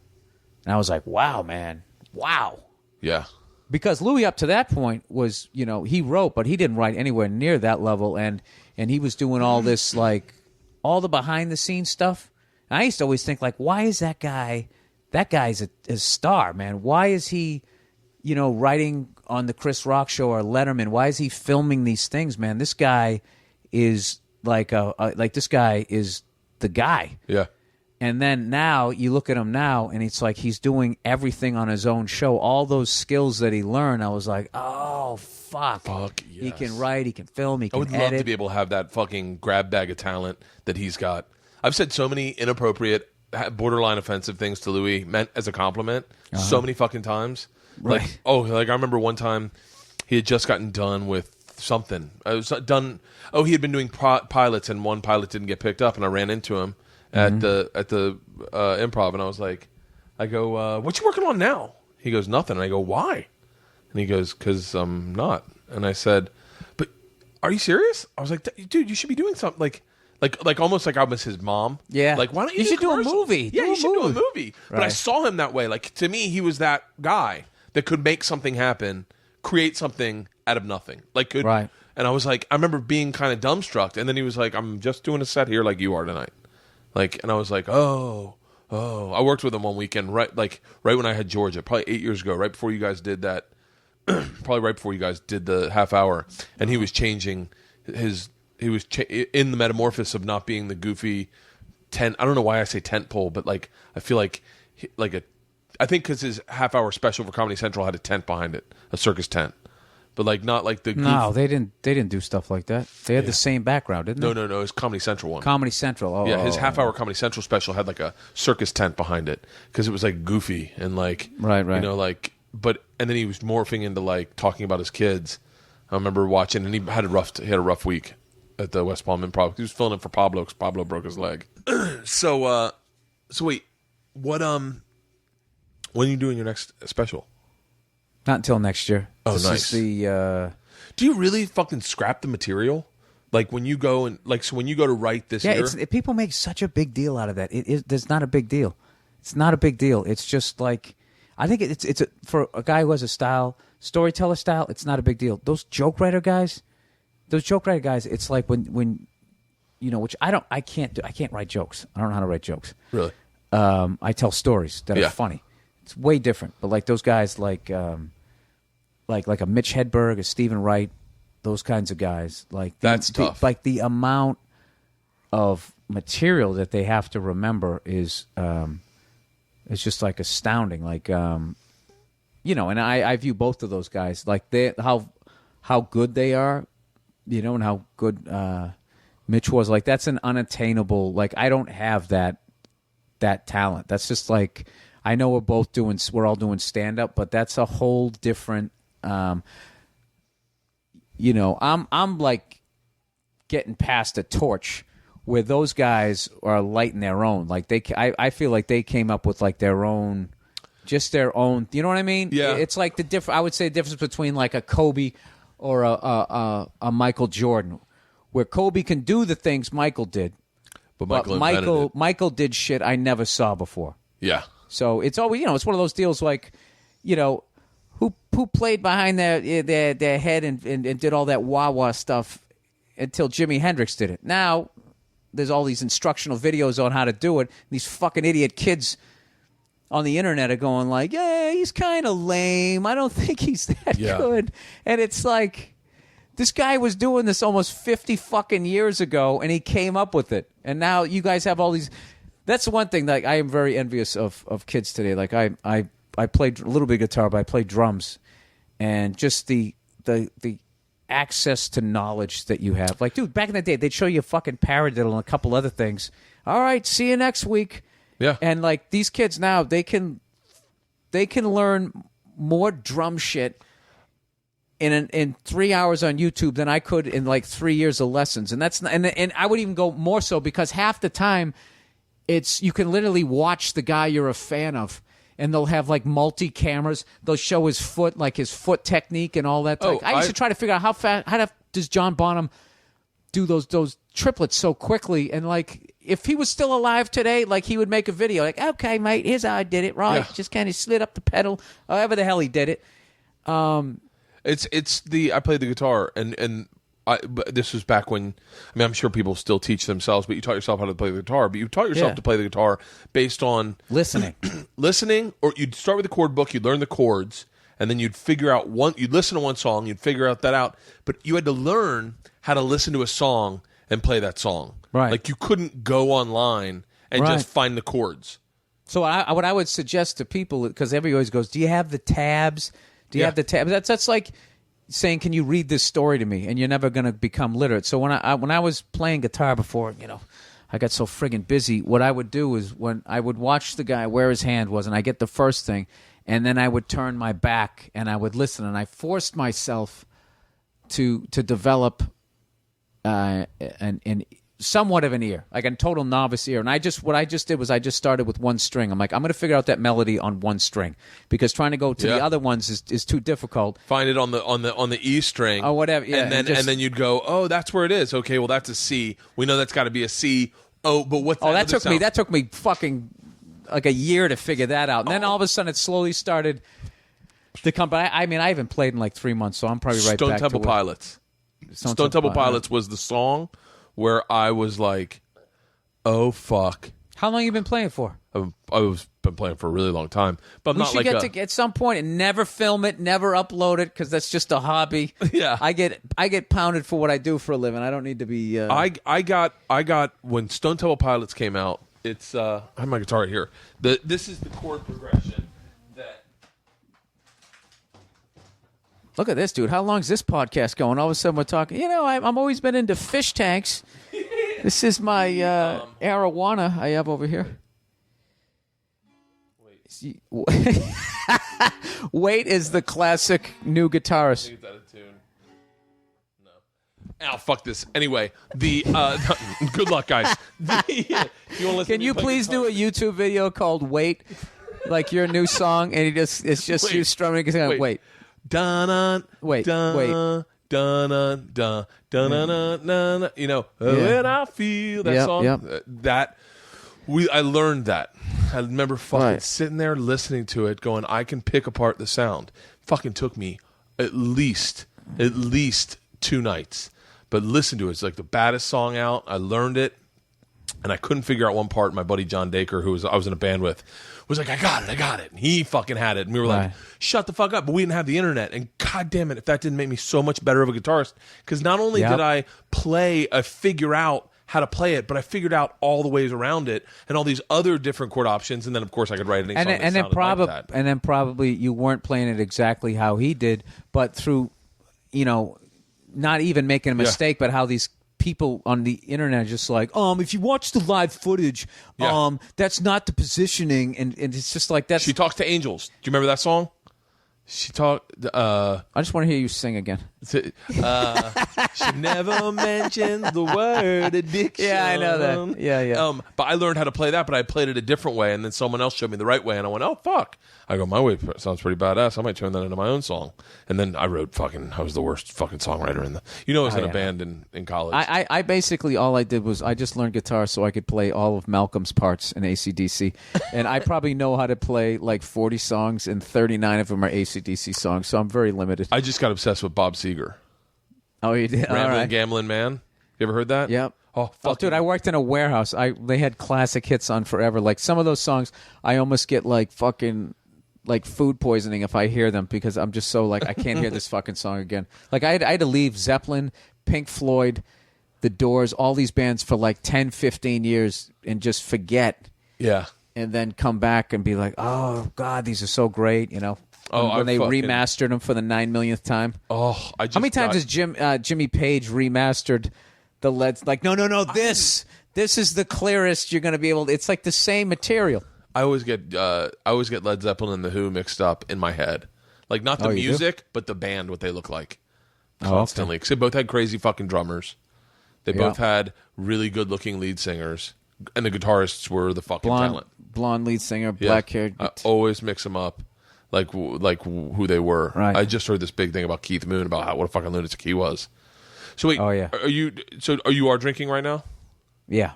and I was like, wow, man. Wow. Yeah. Because Louis up to that point was, he wrote, but he didn't write anywhere near that level, and he was doing all this like all the behind-the-scenes stuff. And I used to always think, like, why is that guy... That guy's a star, man. Why is he, writing on the Chris Rock Show or Letterman? Why is he filming these things, man? This guy is this guy is the guy. Yeah. And then now, you look at him now, and it's like he's doing everything on his own show. All those skills that he learned, I was like, oh, fuck. Yes. He can write, he can film, he can edit. I would love to be able to have that fucking grab bag of talent that he's got. I've said so many inappropriate, borderline offensive things to Louis, meant as a compliment, so many fucking times. Right. Like I remember one time he had just gotten done with something. He had been doing pilots, and one pilot didn't get picked up, and I ran into him at the Improv, and I was like, what you working on now? He goes, nothing. And I go, why? And he goes, because I'm not. And I said, but are you serious? I was like, dude, you should be doing something like almost like I was his mom. Yeah. Like, why don't you should do a movie? Yeah, you should do a movie. But I Right. saw him that way. Like, to me, he was that guy that could make something happen, create something out of nothing. Right. And I was like, I remember being kind of dumbstruck. And then he was like, I'm just doing a set here like you are tonight. And I was like, oh. I worked with him one weekend, right when I had Georgia, probably 8 years ago, right before you guys did that, probably right before you guys did the half hour. And he was changing in the metamorphosis of not being the goofy tent. I don't know why I say tent pole, but like I feel like I think because his half-hour special for Comedy Central had a tent behind it, a circus tent, but like not like the No, they didn't do stuff like that. They had the same background, didn't they? No, it's Comedy Central one. Comedy Central. Oh, Yeah, his half-hour Comedy Central special had like a circus tent behind it because it was like goofy and like Right. you know, like, but and then he was morphing into like talking about his kids. I remember watching, and he had a rough week at the West Palm Improv. He was filling in for Pablo because Pablo broke his leg. So wait, what when are you doing your next special? Not until next year. Oh, This nice. is the Do you really fucking scrap the material? Like when you go and like so when you go to write this year? people make such a big deal out of that. It is. There's not a big deal. It's not a big deal. It's just like I think it's for a guy who has a storyteller style. It's not a big deal. Those joke writer guys, it's like when you know, which I can't write jokes. I don't know how to write jokes. Really? I tell stories that are funny. It's way different. But like those guys, like a Mitch Hedberg, a Stephen Wright, those kinds of guys, like that's tough. Like the amount of material that they have to remember is it's just like astounding. Like you know, and I view both of those guys like how good they are, you know, and how good Mitch was. Like that's an unattainable. Like I don't have that talent. That's just like I know we're all doing stand up, but that's a whole different. You know, I'm like getting past a torch where those guys are lighting their own. Like I feel like they came up with like their own. You know what I mean? Yeah. It's like I would say the difference between like a Kobe or a Michael Jordan, where Kobe can do the things Michael did, but Michael did shit I never saw before. Yeah. So it's always, you know, it's one of those deals like, you know, who played behind their head and did all that wah-wah stuff until Jimi Hendrix did it. Now there's all these instructional videos on how to do it. These fucking idiot kids on the internet are going like, yeah, he's kind of lame. I don't think he's that good. And it's like, this guy was doing this almost 50 fucking years ago, and he came up with it. And now you guys have all these. That's the one thing that I am very envious of kids today. Like I played a little bit of guitar, but I played drums, and just the access to knowledge that you have. Like, dude, back in the day, they'd show you a fucking paradiddle and a couple other things. All right, see you next week. Yeah. And like these kids now, they can learn more drum shit in 3 hours on YouTube than I could in like 3 years of lessons. And that's and I would even go more so because half the time you can literally watch the guy you're a fan of, and they'll have like multi cameras. They'll show his foot, like his foot technique and all that. I used to try to figure out how does John Bonham do those triplets so quickly, and like if he was still alive today, like he would make a video like, okay, mate, here's how I did it, right? Just kind of slid up the pedal, however the hell he did it. I played the guitar but this was back when, I mean, I'm sure people still teach themselves, but you taught yourself how to play the guitar, but you taught yourself to play the guitar based on listening, or you'd start with the chord book, you'd learn the chords, and then you'd figure out you'd listen to one song, you'd figure that out, but you had to learn how to listen to a song and play that song. Right. Like you couldn't go online and just find the chords. So what I would suggest to people, because everybody always goes, do you have the tabs? Do you have the tabs? That's like saying, can you read this story to me? And you're never going to become literate. So when I was playing guitar before, you know, I got so friggin' busy, what I would do is when I would watch the guy where his hand was, and I get the first thing, and then I would turn my back and I would listen, and I forced myself to develop an somewhat of an ear, like a total novice ear. And what I just did was I just started with one string. I'm like, I'm going to figure out that melody on one string, because trying to go to the other ones is too difficult. Find it on the E string or whatever, and then you'd go, oh, that's where it is. Okay, well that's a C. We know that's got to be a C. Oh, but what's that? That took me fucking like a year to figure that out. And then all of a sudden it slowly started to come. But I mean, I haven't played in like 3 months, so I'm probably right Stone back Temple to Pilots. Stone Temple Pilots was the song where I was like, oh fuck. How long you been playing for? I was been playing for a really long time. But I'm We not should like get to at some point and never film it, never upload it, because that's just a hobby. Yeah. I get pounded for what I do for a living. I don't need to be. I got when Stone Temple Pilots came out. It's I have my guitar right here. This is the chord progression that. Look at this, dude. How long's this podcast going? All of a sudden, we're talking. I'm always been into fish tanks. This is my arowana I have over here. Wait is the classic new guitarist. I think it's out of tune. No. Ow, fuck this. Anyway, the good luck, guys. Can you please do a YouTube video called "Wait," like your new song, and it's just you strumming. Wait. Dun Wait. dun dun dun dun dun dun. When I feel that song. Yep. I learned that. I remember fucking sitting there listening to it, going, I can pick apart the sound. Fucking took me at least 2 nights. But listen to it. It's like the baddest song out. I learned it, and I couldn't figure out one part. My buddy John Dacre, I was in a band with, was like, I got it. And he fucking had it. And we were like, shut the fuck up. But we didn't have the internet. And god damn it, if that didn't make me so much better of a guitarist. Because not only did I figure out how to play it, but I figured out all the ways around it and all these other different chord options. And then, of course, I could write any song that sounded like that. And then probably you weren't playing it exactly how he did, but through, not even making a mistake, but how these people on the internet are just like, if you watch the live footage, that's not the positioning, and it's just like that. She Talks to Angels. Do you remember that song? She talked. I just want to hear you sing again. She never mentioned the word addiction. Yeah, I know that. Yeah. But I learned how to play that, but I played it a different way, and then someone else showed me the right way, and I went, oh, fuck. I go, my way sounds pretty badass. I might turn that into my own song. And then I was the worst fucking songwriter in the... I was in a band in college. I basically, all I did was I just learned guitar so I could play all of Malcolm's parts in AC/DC. And I probably know how to play like 40 songs, and 39 of them are AC/DC songs, so I'm very limited. I just got obsessed with Bob Seger. Oh, you did? Rambling Gambling Man. You ever heard that? Yep. Oh, fuck. Dude, I worked in a warehouse. They had classic hits on forever. Like some of those songs, I almost get like fucking... like food poisoning if I hear them, because I'm just so like I can't hear this fucking song again. Like I had to leave Zeppelin, Pink Floyd, The Doors, all these bands for like 10, 15 years and just forget. Yeah. And then come back and be like, oh God, these are so great, when they remastered them for the 9 millionth time. Oh, how many times has Jimmy Page remastered the Led? Like, no, this is the clearest you're going to be able to. It's like the same material. I always get Led Zeppelin and The Who mixed up in my head. Like not the music, but the band, what they look like. Constantly. Because they both had crazy fucking drummers. They both had really good looking lead singers. And the guitarists were the fucking talent. Blonde lead singer, black haired. I always mix them up like who they were. Right. I just heard this big thing about Keith Moon about what a fucking lunatic he was. So wait, are you drinking right now? Yeah.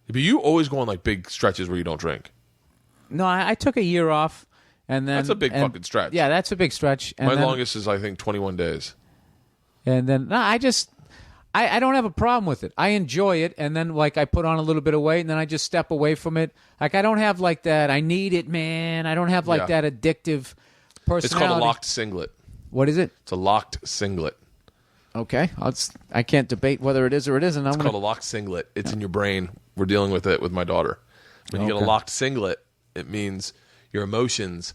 But you always go on like big stretches where you don't drink. No, I took a year off, and then that's a big fucking stretch. Yeah, that's a big stretch. And my longest is I think 21 days. And then I don't have a problem with it. I enjoy it, and then like I put on a little bit of weight, and then I just step away from it. Like I don't have like that. I need it, man. I don't have like that addictive personality. It's called a locked singlet. What is it? It's a locked singlet. Okay, I can't debate whether it is or it isn't. It's called a locked singlet. It's in your brain. We're dealing with it with my daughter. When you get a locked singlet, it means your emotions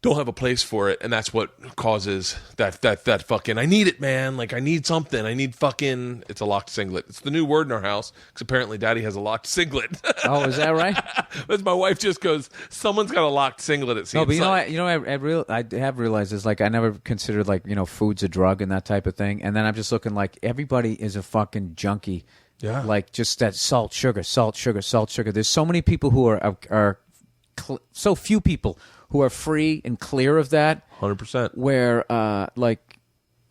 don't have a place for it, and that's what causes that fucking, I need it, man. Like, I need something. I need fucking... It's a locked singlet. It's the new word in our house, because apparently Daddy has a locked singlet. Oh, is that right? As my wife just goes, someone's got a locked singlet, it seems. No, but I have realized is like I never considered like, food's a drug and that type of thing, and then I'm just looking like everybody is a fucking junkie. Yeah. Like, just that salt, sugar, salt, sugar, salt, sugar. There's so many people who are so few people who are free and clear of that. 100%. Where,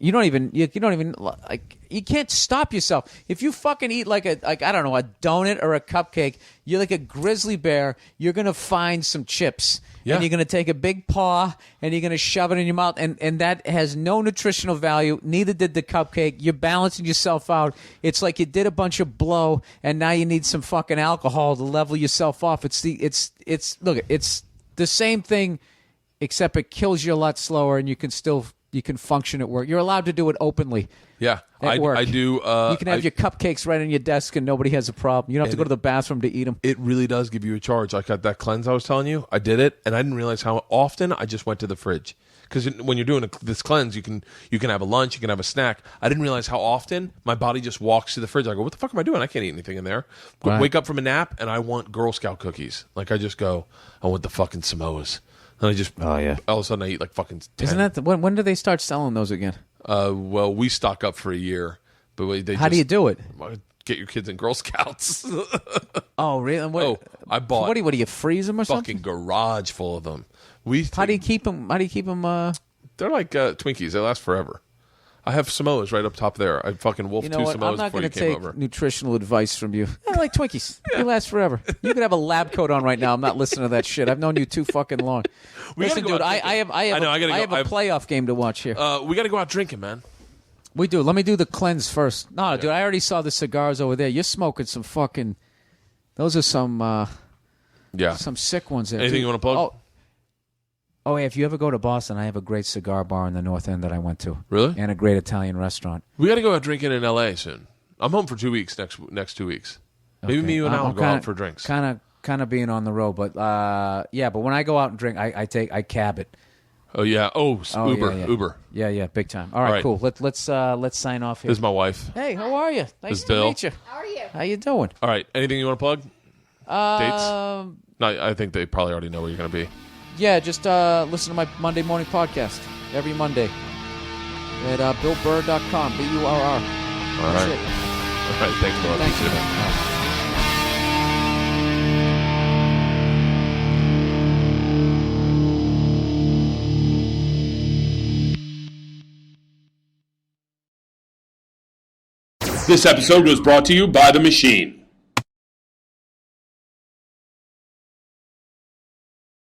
You don't even like you can't stop yourself. If you fucking eat like I don't know, a donut or a cupcake, you're like a grizzly bear. You're gonna find some chips. Yeah. And you're gonna take a big paw and you're gonna shove it in your mouth, and that has no nutritional value. Neither did the cupcake. You're balancing yourself out. It's like you did a bunch of blow and now you need some fucking alcohol to level yourself off. It's the same thing, except it kills you a lot slower, and you can function at work. You're allowed to do it openly. Yeah, At work. I do. You can have your cupcakes right on your desk, and nobody has a problem. You don't have to go to the bathroom to eat them. It really does give you a charge. Like that cleanse I was telling you, I did it, and I didn't realize how often I just went to the fridge. Because when you're doing this cleanse, you can have a lunch, you can have a snack. I didn't realize how often my body just walks to the fridge. I go, what the fuck am I doing? I can't eat anything in there. Right. Wake up from a nap, and I want Girl Scout cookies. Like I just go, I want the fucking Samoas. And I just, all of a sudden I eat like fucking 10. Isn't that when do they start selling those again? Well, we stock up for a year. But How do you do it? Get your kids in Girl Scouts. Oh, really? I bought. What do you freeze them or something? Fucking garage full of them. How do you keep them? They're like Twinkies. They last forever. I have Samoas right up top there. I fucking wolfed 2 Samoas I'm not before going you to came take over. nutritional advice from you. I like Twinkies. They last forever. You could have a lab coat on right now. I'm not listening to that shit. I've known you too fucking long. Listen, dude, I have a playoff game to watch here. We got to go out drinking, man. We do. Let me do the cleanse first. No, dude, I already saw the cigars over there. You're smoking some fucking. Those are some. Some sick ones there. Anything dude. you want to plug? Oh, yeah, if you ever go to Boston, I have a great cigar bar in the North End that I went to. Really? And a great Italian restaurant. We got to go out drinking in L.A. soon. I'm home for 2 weeks next 2 weeks. Maybe me, you, and Al will go out for drinks. Kind of being on the road, but but when I go out and drink, I cab it. Oh yeah. Uber. Yeah, big time. All right, cool. Let's sign off here. This is my wife. Hey, how are you? Nice to Bill. meet you. How are you? How you doing? All right. Anything you want to plug? Dates? No, I think they probably already know where you're going to be. Yeah, just listen to my Monday morning podcast every Monday at BillBurr.com. BURR. All right. It. All right. Thanks, Bill. Thank you. This episode was brought to you by The Machine.